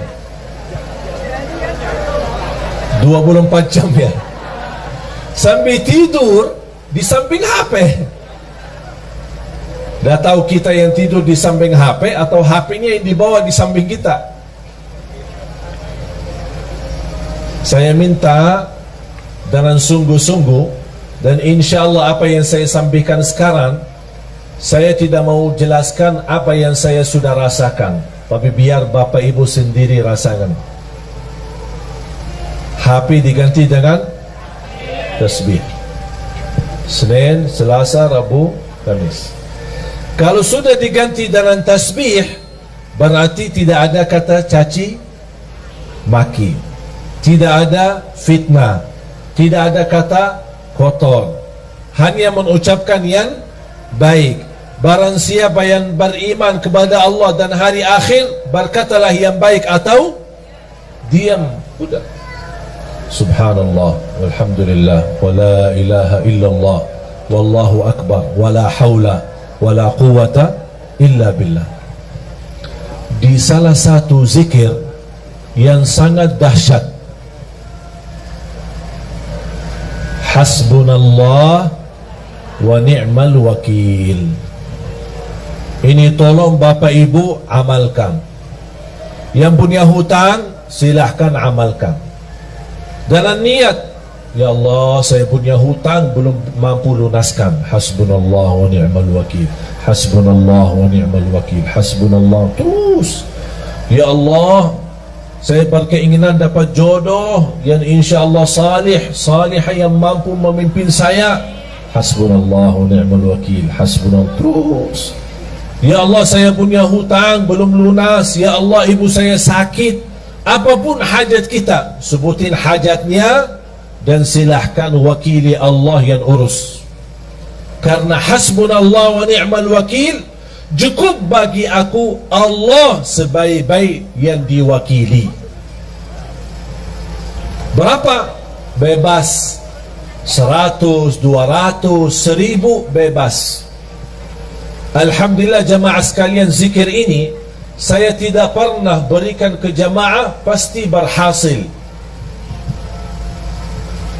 24 jam ya. Sambil tidur di samping HP. Dah tahu kita yang tidur di samping HP atau HP-nya yang dibawa di samping kita. Saya minta dengan sungguh-sungguh, dan insya Allah apa yang saya sampaikan sekarang, saya tidak mau jelaskan apa yang saya sudah rasakan, tapi biar Bapak Ibu sendiri rasakan. HP diganti dengan tasbih. Senin, Selasa, Rabu, Kamis. Kalau sudah diganti dengan tasbih, berarti tidak ada kata caci maki, tidak ada fitnah, tidak ada kata kotor, hanya mengucapkan yang baik. Barang siapa yang beriman kepada Allah dan hari akhir, berkatalah yang baik atau diam. Sudah. Subhanallah, walhamdulillah, wa la ilaha illallah, wallahu akbar, wa la hawla wa la quwata illa billah. Di salah satu zikir yang sangat dahsyat, hasbunallah wa ni'mal wakil. Ini tolong Bapak Ibu amalkan. Yang punya hutang silahkan amalkan. Dengan niat Ya Allah, saya punya hutang belum mampu lunaskan. Hasbunallah wa ni'mal wakil. Hasbunallah wa ni'mal wakil. Hasbunallah. Terus, ya Allah, saya berkeinginan dapat jodoh yang insya-Allah salihah yang mampu memimpin saya. Hasbunallah wa ni'mal wakil. Hasbunallah. Terus, ya Allah, saya punya hutang belum lunas. Ya Allah, ibu saya sakit. Apapun hajat kita, sebutin hajatnya dan silahkan wakili Allah yang urus. Karena hasbunallah wa ni'mal wakil, cukup bagi aku Allah sebaik-baik yang diwakili. Berapa? Bebas. 100, 200, 1000 bebas. Alhamdulillah jamaah sekalian, zikir ini saya tidak pernah berikan ke jamaah, pasti berhasil.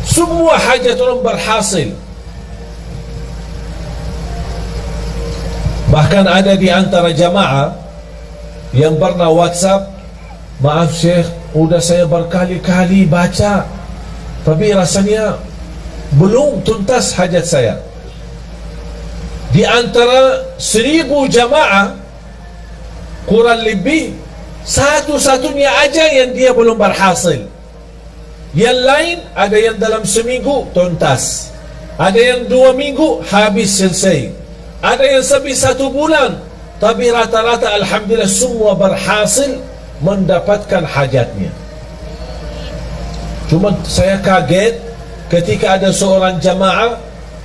Semua hajat orang berhasil. Bahkan ada di antara jamaah yang pernah WhatsApp, maaf Syekh, udah saya berkali-kali baca, tapi rasanya belum tuntas hajat saya. Di antara 1000 jamaah, kurang lebih satu-satunya aja yang dia belum berhasil. Yang lain ada yang dalam seminggu tuntas, ada yang 2 minggu habis selesai, ada yang sampai 1 bulan. Tapi rata-rata alhamdulillah semua berhasil mendapatkan hajatnya. Cuma saya kaget ketika ada seorang jamaah,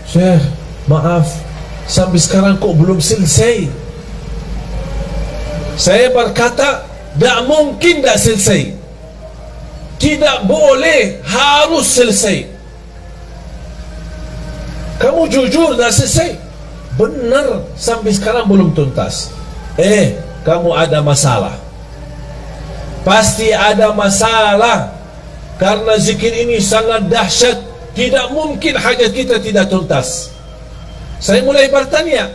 Syekh, maaf, sampai sekarang kok belum selesai. Saya berkata, tak mungkin tak selesai. Tidak boleh, harus selesai. Kamu jujur dah selesai? Benar, sampai sekarang belum tuntas. Kamu ada masalah. Pasti ada masalah. Karena zikir ini sangat dahsyat. Tidak mungkin hajat kita tidak tuntas. Saya mulai bertanya,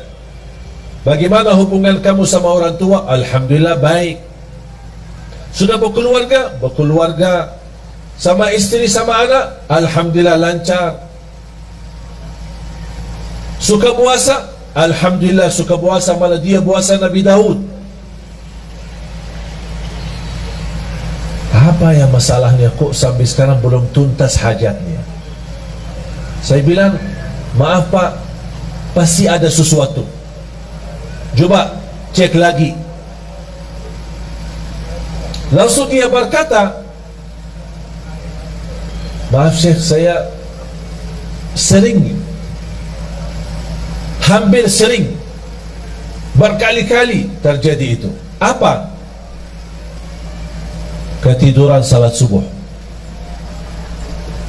bagaimana hubungan kamu sama orang tua? Alhamdulillah baik. Sudah berkeluarga? Berkeluarga. Sama istri, sama anak? Alhamdulillah lancar. Suka puasa? Alhamdulillah suka puasa, malah dia puasa Nabi Daud. Apa yang masalahnya kok sampai sekarang belum tuntas hajatnya? Saya bilang, maaf Pak, pasti ada sesuatu. Coba cek lagi. Langsung dia berkata, maaf Syekh, saya hampir sering, berkali-kali terjadi itu. Apa? Ketiduran salat subuh.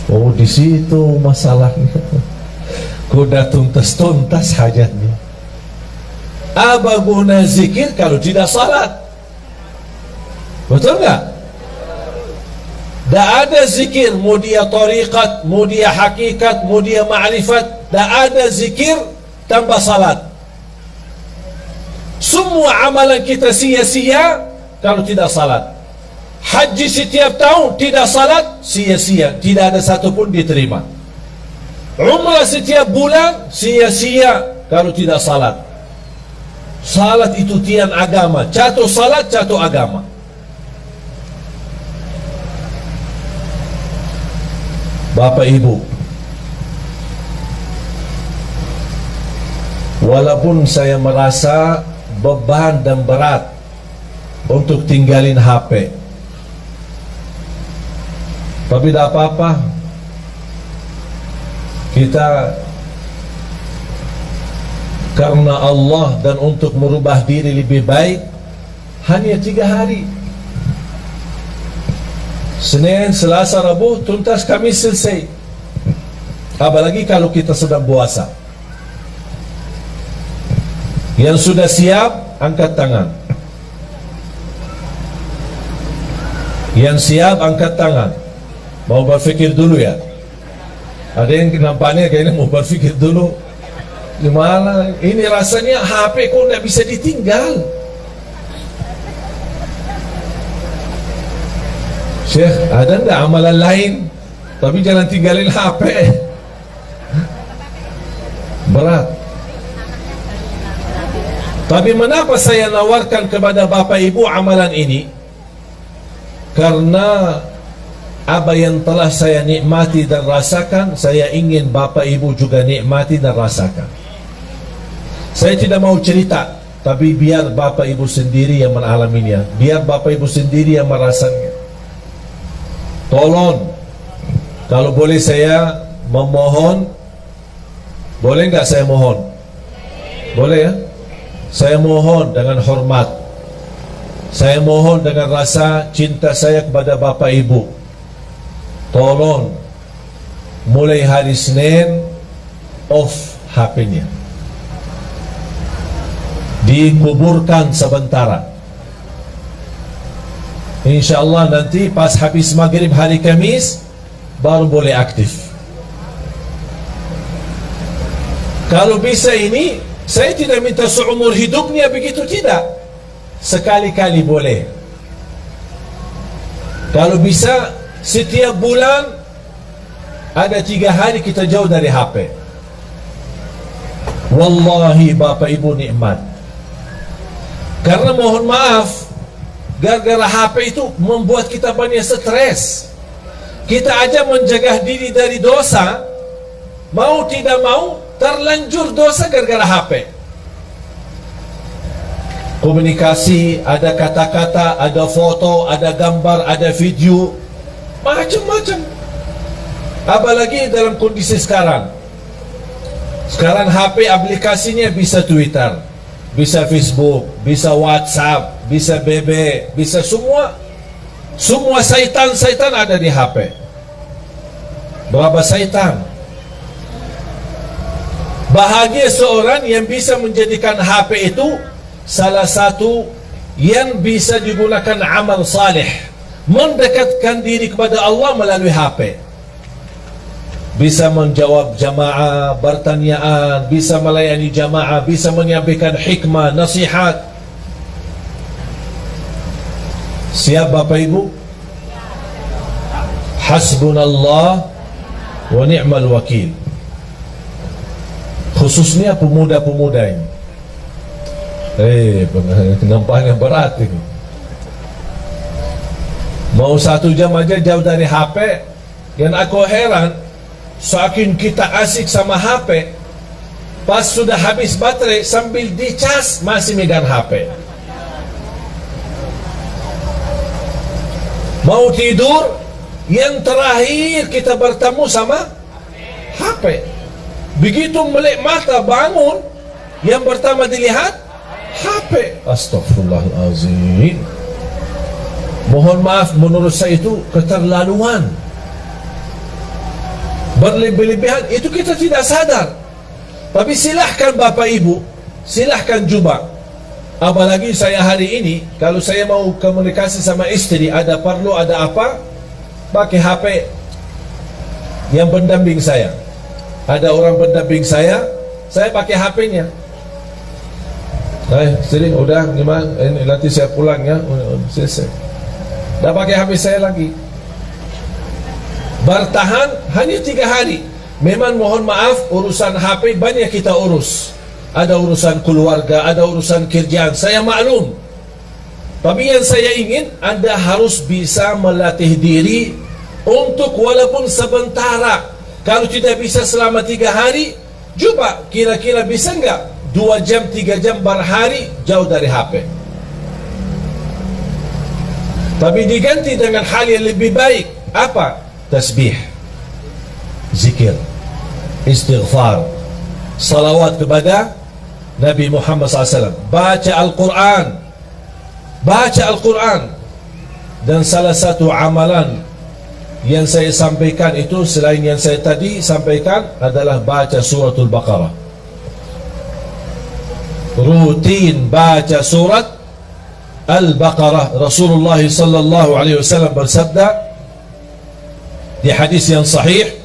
Oh, di situ masalahnya. Kuda tuntas hajatnya. Apa guna zikir kalau tidak salat? Betul nggak? Tak ada zikir, mau dia tariqat, mau dia hakikat, mau dia ma'rifat, tak ada zikir tanpa salat. Semua amalan kita sia-sia kalau tidak salat. Haji setiap tahun tidak salat, sia-sia, tidak ada satu pun diterima. Umrah setiap bulan, sia-sia kalau tidak salat. Salat itu tiang agama. Jatuh salat, jatuh agama. Bapak Ibu, walaupun saya merasa beban dan berat untuk tinggalin HP, tapi tak apa-apa. Kita karena Allah dan untuk merubah diri lebih baik, hanya 3 hari. Senin, Selasa, Rabu tuntas, Kamis selesai. Apalagi kalau kita sedang puasa. Yang sudah siap, angkat tangan. Yang siap, angkat tangan. Mau berfikir dulu ya. Ada yang nampaknya kayaknya mau berfikir dulu. Gimana? Ini rasanya HP kok tidak bisa ditinggal. Syekh, ada enggak amalan lain? Tapi jangan tinggalin HP. Berat. Tapi mengapa saya nawarkan kepada Bapak Ibu amalan ini? Karena apa yang telah saya nikmati dan rasakan, saya ingin Bapak Ibu juga nikmati dan rasakan. Saya tidak mau cerita, tapi biar Bapak Ibu sendiri yang mengalaminya, biar Bapak Ibu sendiri yang merasakannya. Tolong, kalau boleh saya memohon, boleh nggak saya mohon? Boleh ya? Saya mohon dengan hormat, saya mohon dengan rasa cinta saya kepada Bapak Ibu. Tolong, mulai hari Senin, off HP-nya, dikuburkan sementara. InsyaAllah nanti pas habis maghrib hari Kamis baru boleh aktif. Kalau bisa ini, saya tidak minta seumur hidupnya begitu, tidak. Sekali-kali boleh. Kalau bisa setiap bulan ada 3 hari kita jauh dari HP. Wallahi Bapak Ibu nikmat. Karena mohon maaf, gara-gara HP itu membuat kita banyak stres. Kita aja menjaga diri dari dosa, mau tidak mau terlanjur dosa gara-gara HP. Komunikasi, ada kata-kata, ada foto, ada gambar, ada video, macam-macam. Apalagi dalam kondisi sekarang. Sekarang HP aplikasinya bisa Twitter, bisa Facebook, bisa WhatsApp, bisa BB, bisa semua. Semua syaitan ada di HP. Berapa syaitan? Bahagia seorang yang bisa menjadikan HP itu salah satu yang bisa digunakan amal saleh, mendekatkan diri kepada Allah melalui HP. Bisa menjawab jamaah, bertanyaan, bisa melayani jamaah, bisa menyampaikan hikmah, nasihat. Siap Bapak Ibu? Hasbunallah wa ni'mal wakil. Khususnya pemuda-pemuda ini. Nampaknya berat ini. Mau 1 jam aja jauh dari HP. Yang aku heran, saking kita asik sama HP, pas sudah habis baterai sambil dicas masih megang HP. Mau tidur, yang terakhir kita bertemu sama HP. Begitu melek mata bangun, yang pertama dilihat HP. Astaghfirullahalazim. Mohon maaf, menurut saya itu keterlaluan, berlebih-lebihan. Itu kita tidak sadar. Tapi silahkan Bapak Ibu, silahkan coba. Apalagi saya hari ini, kalau saya mau komunikasi sama istri, ada perlu, ada apa, pakai HP yang pendamping saya. Ada orang pendamping saya pakai HP-nya. Sering udah gimana? Nanti saya pulang ya, selesai. Dah pakai HP saya lagi. Bertahan hanya 3 hari. Memang mohon maaf, urusan HP banyak kita urus. Ada urusan keluarga, ada urusan kerjaan, saya maklum. Tapi yang saya ingin, Anda harus bisa melatih diri untuk walaupun sementara. Kalau tidak bisa selama 3 hari, coba kira-kira bisa enggak 2 jam, 3 jam berhari jauh dari HP. Tapi diganti dengan hal yang lebih baik. Apa? Tasbih, zikir, istighfar, salawat kepada Nabi Muhammad SAW, baca Al-Quran, baca Al-Quran. Dan salah satu amalan yang saya sampaikan itu, selain yang saya tadi sampaikan, adalah baca suratul Baqarah. Rutin baca surat Al-Baqarah. Rasulullah sallallahu alaihi wasallam bersabda di hadis yang sahih,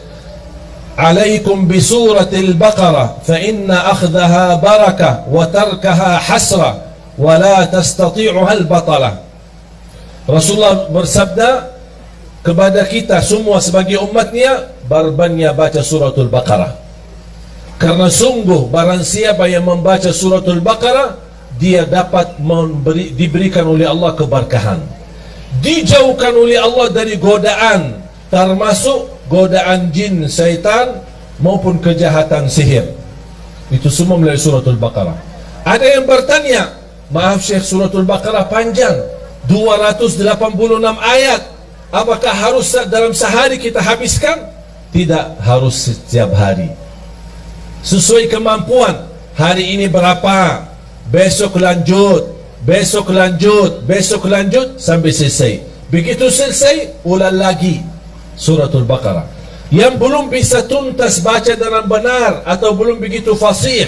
"Alaikum bi suratil Baqarah fa inna akhdaha barakah wa tarkaha hasrah wa la tastati'uha al-batalah." Rasulullah bersabda, kepada kita semua sebagai umatnya, berbanyak baca suratul Baqarah. Karena sungguh barang siapa yang membaca suratul Baqarah, dia dapat diberikan oleh Allah keberkahan, dijauhkan oleh Allah dari godaan, termasuk godaan jin, syaitan maupun kejahatan sihir. Itu semua melalui suratul Baqarah. Ada yang bertanya, maaf Syekh, suratul Baqarah panjang, 286 ayat, apakah harus dalam sehari kita habiskan? Tidak harus setiap hari, sesuai kemampuan. Hari ini berapa, besok lanjut, besok lanjut, besok lanjut sampai selesai. Begitu selesai, ulang lagi suratul Baqarah. Yang belum bisa tuntas baca dengan benar, atau belum begitu fasih,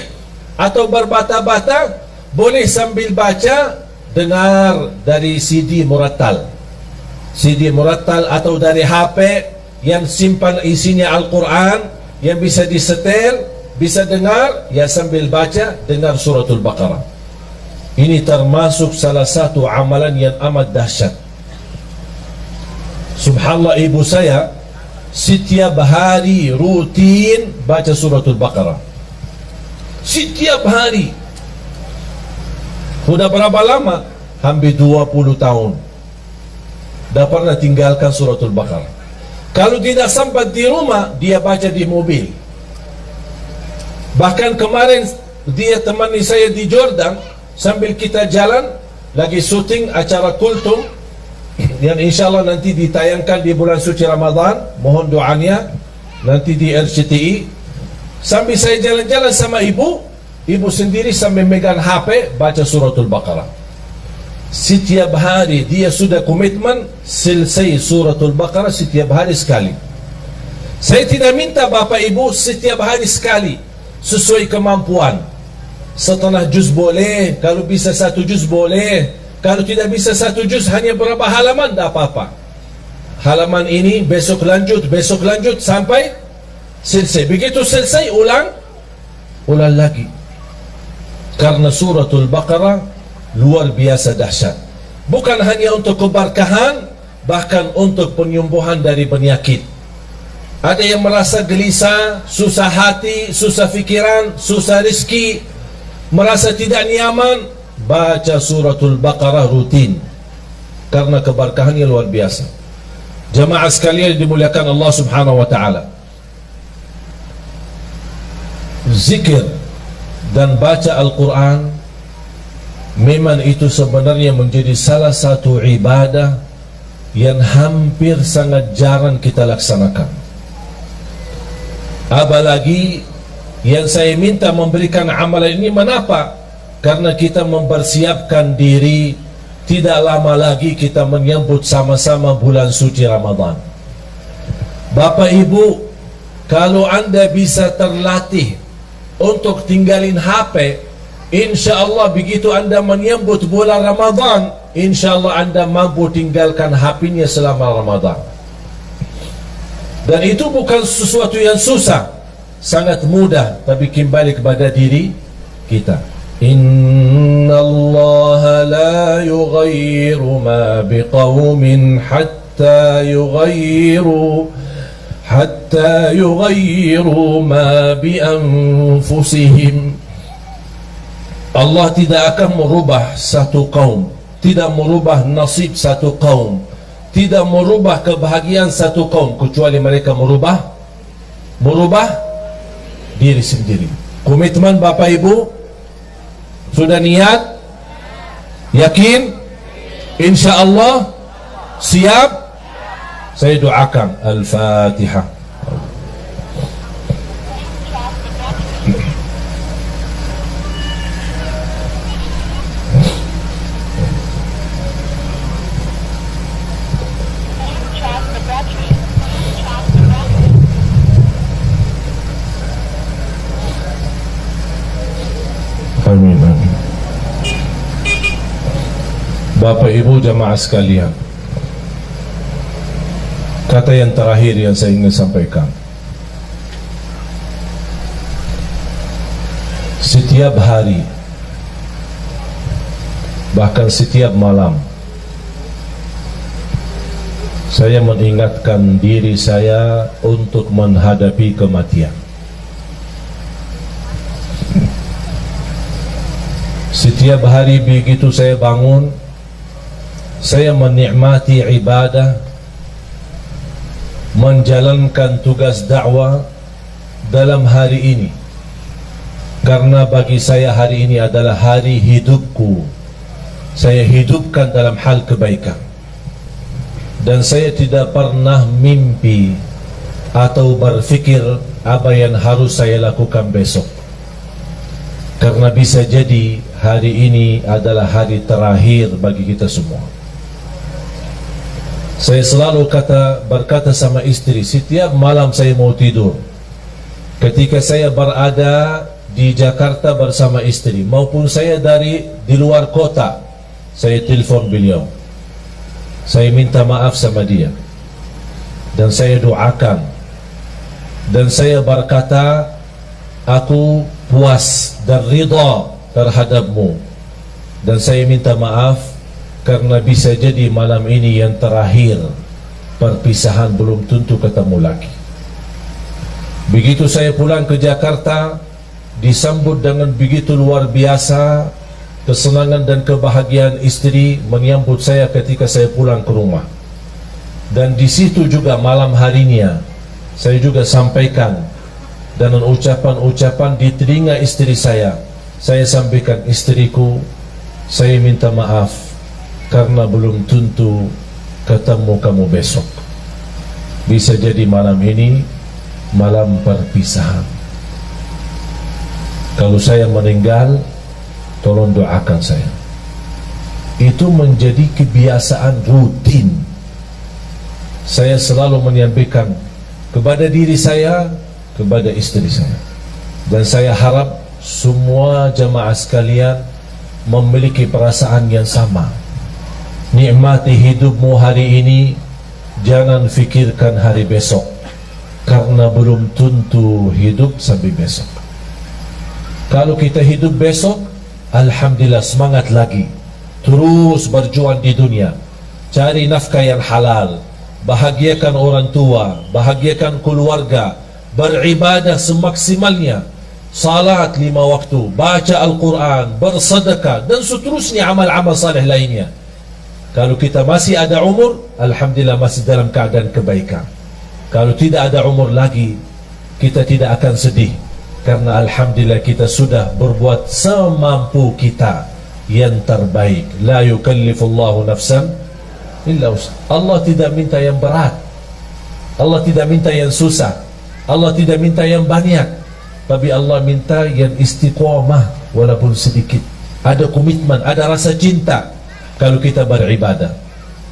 atau berbata-bata, boleh sambil baca dengar dari CD murattal, atau dari HP yang simpan isinya Al-Quran, yang bisa disetel, bisa dengar, ya sambil baca dengar suratul Baqarah. Ini termasuk salah satu amalan yang amat dahsyat. Subhanallah, ibu saya setiap hari rutin baca suratul Baqarah. Setiap hari. Sudah berapa lama? Hampir 20 tahun. Dah pernah tinggalkan suratul Baqarah. Kalau tidak sempat di rumah, dia baca di mobil. Bahkan kemarin dia temani saya di Jordan, sambil kita jalan lagi syuting acara Kultum yang insyaAllah nanti ditayangkan di bulan suci Ramadan. Mohon doanya nanti di RCTI. Sambil saya jalan-jalan sama ibu sendiri sambil megang HP baca suratul Baqarah. Setiap hari dia sudah komitmen selesai suratul Baqarah setiap hari sekali. Saya tidak minta bapak ibu setiap hari sekali, sesuai kemampuan. Setengah juz boleh, kalau bisa 1 juz boleh, kalau tidak bisa 1 juz hanya berapa halaman, tak apa-apa. Halaman ini besok lanjut sampai selesai. Begitu selesai ulang lagi. Karena suratul Baqarah luar biasa dahsyat. Bukan hanya untuk keberkahan, bahkan untuk penyembuhan dari penyakit. Ada yang merasa gelisah, susah hati, susah fikiran, susah rezeki, merasa tidak nyaman, baca suratul Baqarah rutin, karena keberkahannya luar biasa. Jamaah sekalian dimuliakan Allah Subhanahu wa taala, zikir dan baca Al-Quran memang itu sebenarnya menjadi salah satu ibadah yang hampir sangat jarang kita laksanakan. Apalagi yang saya minta memberikan amalan ini, mengapa? Karena kita mempersiapkan diri, tidak lama lagi kita menyambut sama-sama bulan suci Ramadan. Bapak Ibu, kalau anda bisa terlatih untuk tinggalin HP, insya Allah begitu anda menyambut bulan Ramadan, insya Allah anda mampu tinggalkan HP-nya selama Ramadan. Dan itu bukan sesuatu yang susah, sangat mudah, tapi kembali kepada diri kita. Inna Allah la yughayyiru ma biqawmin hatta yughayyiru ma bi anfusihim. Allah tidak akan merubah satu kaum, tidak merubah nasib satu kaum, tidak merubah kebahagiaan satu kaum, kecuali mereka merubah diri sendiri. Komitmen Bapak Ibu sudah niat, yakin, insya Allah siap. Saya doakan. Al-Fatihah. Amin. Bapak Ibu jamaah sekalian, kata yang terakhir yang saya ingin sampaikan, setiap hari, bahkan setiap malam, Saya mengingatkan diri saya untuk menghadapi kematian. Setiap hari begitu saya bangun, saya menikmati ibadah, menjalankan tugas dakwah dalam hari ini. Karena bagi saya hari ini adalah hari hidupku. Saya hidupkan dalam hal kebaikan. Dan saya tidak pernah mimpi atau berfikir apa yang harus saya lakukan besok. Karena bisa jadi hari ini adalah hari terakhir bagi kita semua. Saya selalu berkata sama istri setiap malam saya mau tidur, ketika saya berada di Jakarta bersama istri maupun saya di luar kota, saya telepon beliau, saya minta maaf sama dia, dan saya doakan, dan saya berkata aku puas dan ridha terhadapmu, dan saya minta maaf karena bisa jadi malam ini yang terakhir, perpisahan belum tentu ketemu lagi. Begitu saya pulang ke Jakarta, disambut dengan begitu luar biasa, kesenangan dan kebahagiaan istri menyambut saya ketika saya pulang ke rumah. Dan di situ juga malam harinya saya juga sampaikan dengan ucapan-ucapan di telinga istri saya sampaikan, istriku, saya minta maaf karena belum tentu ketemu kamu besok. Bisa jadi malam ini malam perpisahan. Kalau saya meninggal, tolong doakan saya. Itu menjadi kebiasaan rutin. Saya selalu menyampaikan kepada diri saya, kepada istri saya. Dan saya harap semua jamaah sekalian memiliki perasaan yang sama. Nikmati hidupmu hari ini, jangan fikirkan hari besok, karena belum tentu hidup sampai besok. Kalau kita hidup besok, alhamdulillah, semangat lagi, terus berjuang di dunia, cari nafkah yang halal, bahagiakan orang tua, bahagiakan keluarga, beribadah semaksimalnya, salat 5 waktu, baca Al-Quran, bersedekah, dan seterusnya amal-amal saleh lainnya. Kalau kita masih ada umur, alhamdulillah masih dalam keadaan kebaikan. Kalau tidak ada umur lagi, kita tidak akan sedih, karena alhamdulillah kita sudah berbuat semampu kita yang terbaik. La yukallifullahu nafsan illa wus'aha. Allah tidak minta yang berat, Allah tidak minta yang susah, Allah tidak minta yang banyak, tapi Allah minta yang istiqamah walaupun sedikit. Ada komitmen, ada rasa cinta kalau kita beribadah.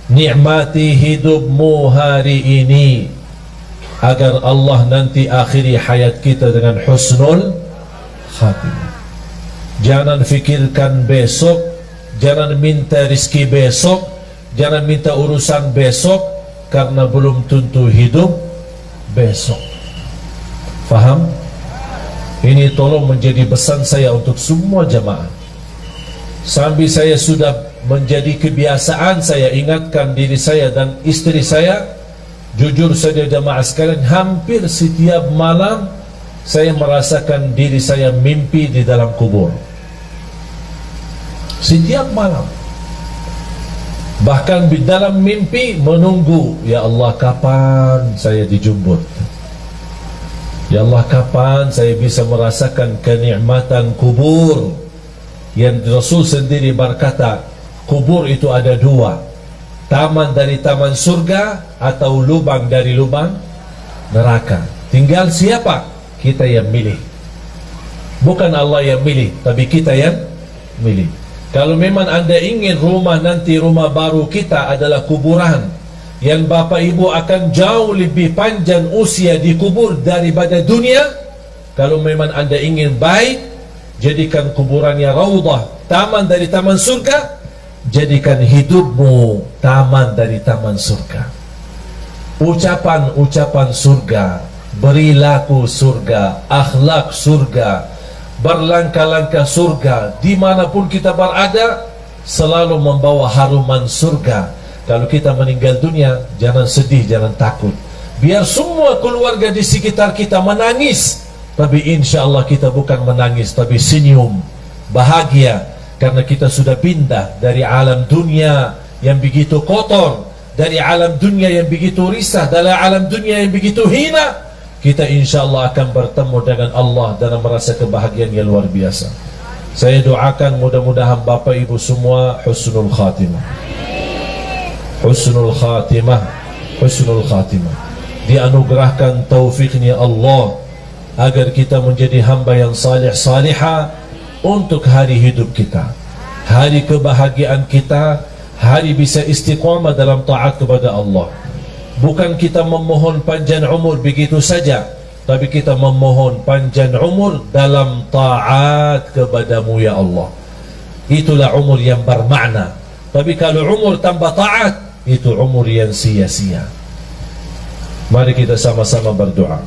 Nikmati hidupmu hari ini agar Allah nanti akhiri hayat kita dengan husnul khatimah. Jangan fikirkan besok, jangan minta rizki besok, jangan minta urusan besok, karena belum tentu hidup besok. Faham? Ini tolong menjadi pesan saya untuk semua jamaah. Sambil saya sudah menjadi kebiasaan, saya ingatkan diri saya dan istri saya. Jujur saja jamaah sekalian, hampir setiap malam saya merasakan diri saya mimpi di dalam kubur. Setiap malam. Bahkan di dalam mimpi menunggu, ya Allah kapan saya dijemput, ya Allah kapan saya bisa merasakan kenikmatan kubur. Yang Rasul sendiri berkata, kubur itu ada 2, taman dari taman surga atau lubang dari lubang neraka. Tinggal siapa? Kita yang milih. Bukan Allah yang milih, tapi kita yang milih. Kalau memang anda ingin rumah nanti, rumah baru kita adalah kuburan, yang bapak ibu akan jauh lebih panjang usia di kubur daripada dunia. Kalau memang anda ingin baik, jadikan kuburannya raudhah, taman dari taman surga. Jadikan hidupmu taman dari taman surga. Ucapan-ucapan surga, perilaku surga, akhlak surga, berlangkah-langkah surga, dimanapun kita berada selalu membawa haruman surga. kalau kita meninggal dunia, jangan sedih, jangan takut. Biar semua keluarga di sekitar kita menangis, tapi insya Allah kita bukan menangis, tapi senyum, bahagia, karena kita sudah pindah dari alam dunia yang begitu kotor, dari alam dunia yang begitu risah, dari alam dunia yang begitu hina. Kita insya Allah akan bertemu dengan Allah dan merasa kebahagiaan yang luar biasa. Saya doakan mudah-mudahan Bapak Ibu semua husnul khatimah, husnul khatimah, husnul khatimah. Dianugerahkan taufiknya Allah agar kita menjadi hamba yang salih salihah untuk hari hidup kita, hari kebahagiaan kita, hari bisa istiqamah dalam taat kepada Allah. Bukan kita memohon panjang umur begitu saja, tapi kita memohon panjang umur dalam taat kepadamu ya Allah. Itulah umur yang bermakna. Tapi kalau umur tanpa taat, itu umur yang sia-sia. Mari kita sama-sama berdoa.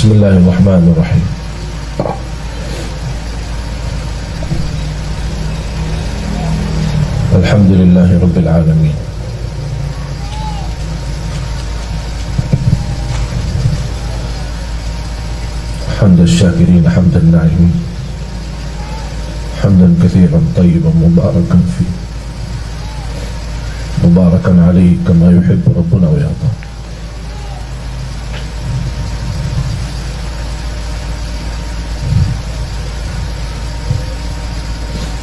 Bismillahirrahmanirrahim. Alhamdulillahi Rabbil Alamin. Hamdan syakirin, hamdan na'imin, hamdan kathiran tayyiban mubarakan fi, mubarakan alaihi kama yuhibbu Rabbuna wa yarda.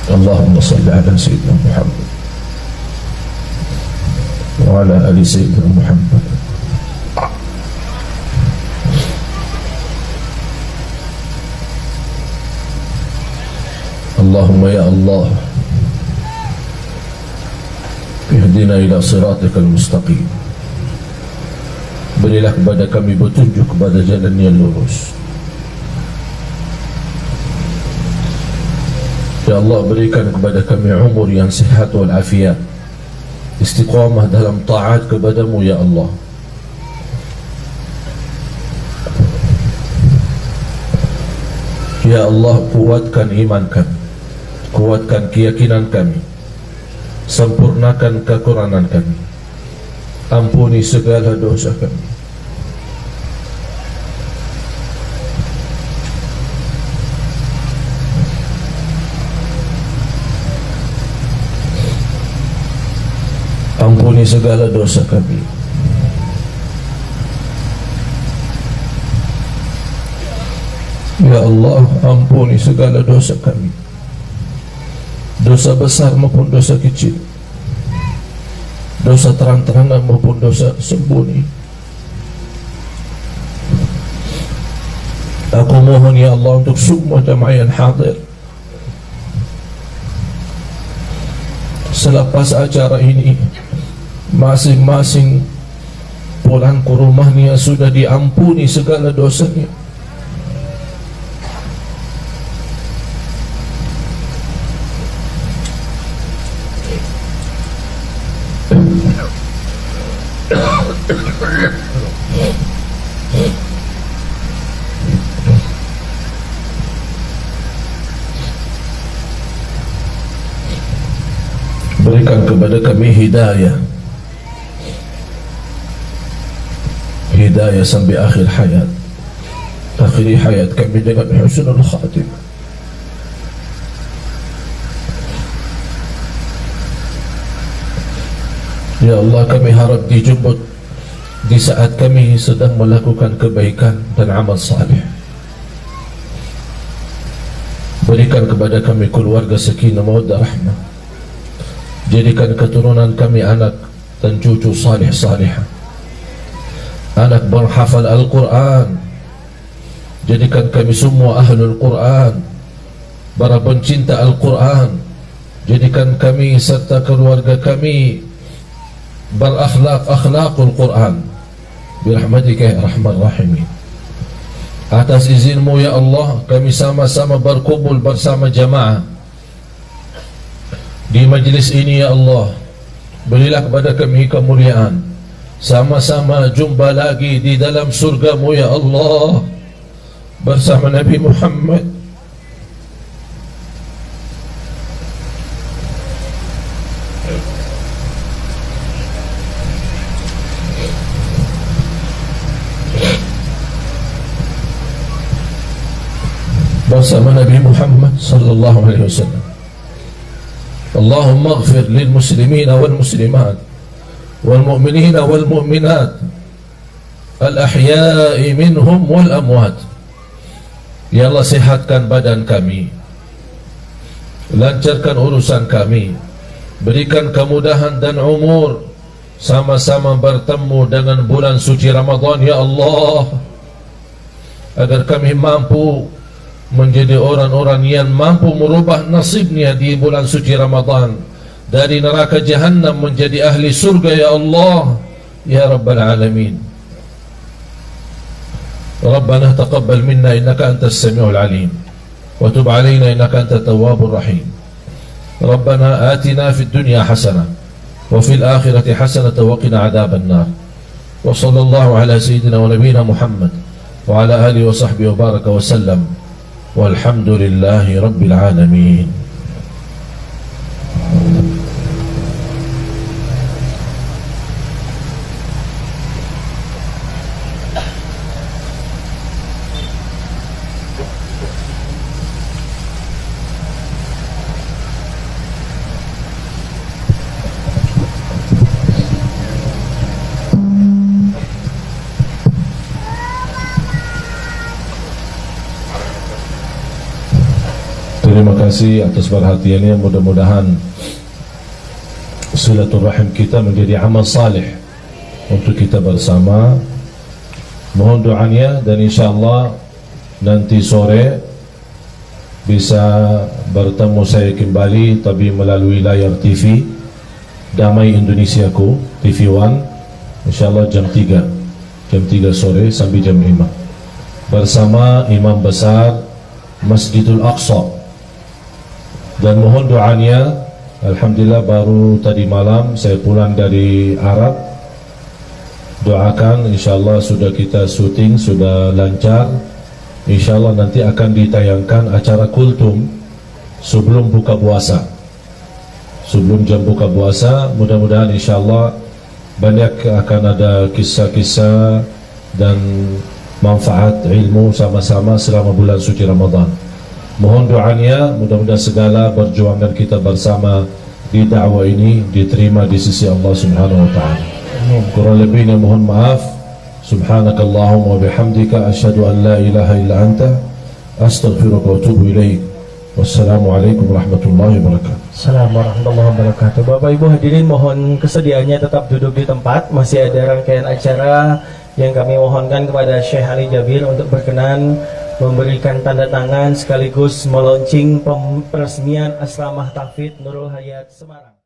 Allahumma salli ala Sayyidina Muhammad wa ala ali Sayyidina Muhammad. Allahumma ya Allah, ihdina ila siratikal mustaqim. Berilah kepada kami petunjuk kepada jalan yang lurus. Ya Allah, berikan kepada kami umur yang sihat wal afiat, istiqamah dalam taat kepadamu ya Allah. Ya Allah, kuatkan iman kami, kuatkan keyakinan kami, sempurnakan kekurangan kami, ampuni segala dosa kami. Ampuni segala dosa kami. Ya Allah, ampuni segala dosa kami, dosa besar maupun dosa kecil, dosa terang-terangan maupun dosa sembunyi. Aku mohon ya Allah untuk semua jamaah yang hadir, selepas acara ini masing-masing pulang ke rumahnya sudah diampuni segala dosanya. Berikan kepada kami hidayah, hidayah sampai akhir hayat. Akhiri hayat kami dengan husnul khatimah. Ya Allah, kami harap dijemput di saat kami sedang melakukan kebaikan dan amal saleh. Berikan kepada kami keluarga sakinah mawaddah rahmah. Jadikan keturunan kami anak dan cucu saleh salihah, anak berhafal Al-Quran. Jadikan kami semua ahlul Quran, para pencinta Al-Quran. Jadikan kami serta keluarga kami berakhlak akhlakul Quran birahmatika ya arhamar rahimin. Atas izinmu ya Allah, kami sama-sama berkumpul bersama jamaah di majlis ini ya Allah, berilah kepada kami kemuliaan. Sama-sama jumpa lagi di dalam surga-Mu ya Allah bersama Nabi Muhammad. Bersama Nabi Muhammad sallallahu alaihi wasallam. Allahumma ighfir lil muslimin wal muslimat wal mu'minin wal mu'minat al ahya'i minhum wal amwat. Ya Allah, sihatkan badan kami, lancarkan urusan kami, berikan kemudahan dan umur, sama-sama bertemu dengan bulan suci Ramadan ya Allah, agar kami mampu menjadi orang-orang yang mampu merubah nasibnya di bulan suci Ramadan, dari neraka jahannam menjadi ahli surga ya Allah ya Rabbal Alamin. Rabbana taqabbal minna innaka antas sami'ul alim wa tub alaina innaka antat tawwabur rahim. Rabbana atina fid dunya hasanah wa fil akhirati hasanah wa qina adzaban nar. Wa sallallahu ala sayyidina wa nabiyyina Muhammad wa ala alihi wa sahbihi wa baraka wa sallam. Walhamdulillahi Rabbil Alamin. Terima kasih atas perhatiannya. Mudah-mudahan silaturahim kita menjadi amal salih untuk kita bersama. Mohon doanya, dan insyaAllah nanti sore bisa bertemu saya kembali, tapi melalui layar TV Damai Indonesiaku, TV One, insyaAllah jam 3 sore sampai jam 5 bersama Imam Besar Masjidul Aqsa. Dan mohon doanya, alhamdulillah baru tadi malam saya pulang dari Arab. Doakan insyaAllah sudah kita syuting, sudah lancar. InsyaAllah nanti akan ditayangkan acara kultum sebelum buka puasa, sebelum jam buka puasa. Mudah-mudahan insyaAllah banyak akan ada kisah-kisah dan manfaat ilmu sama-sama selama bulan suci Ramadan. Mohon doanya, mudah-mudahan segala perjuangan kita bersama di dakwah ini diterima di sisi Allah Subhanahu wa taala. Kurang lebihnya mohon maaf. Subhanakallahumma wa bihamdika asyhadu an la ilaha illa anta astaghfiruka wa atubu ilaik. Wassalamualaikum warahmatullahi wabarakatuh. Assalamualaikum warahmatullahi wabarakatuh. Bapak Ibu hadirin, mohon kesediaannya tetap duduk di tempat. Masih ada rangkaian acara yang kami mohonkan kepada Syekh Ali Jabir untuk berkenan memberikan tanda tangan sekaligus meluncing peresmian Asramah Tahfidz Nurul Hayat Semarang.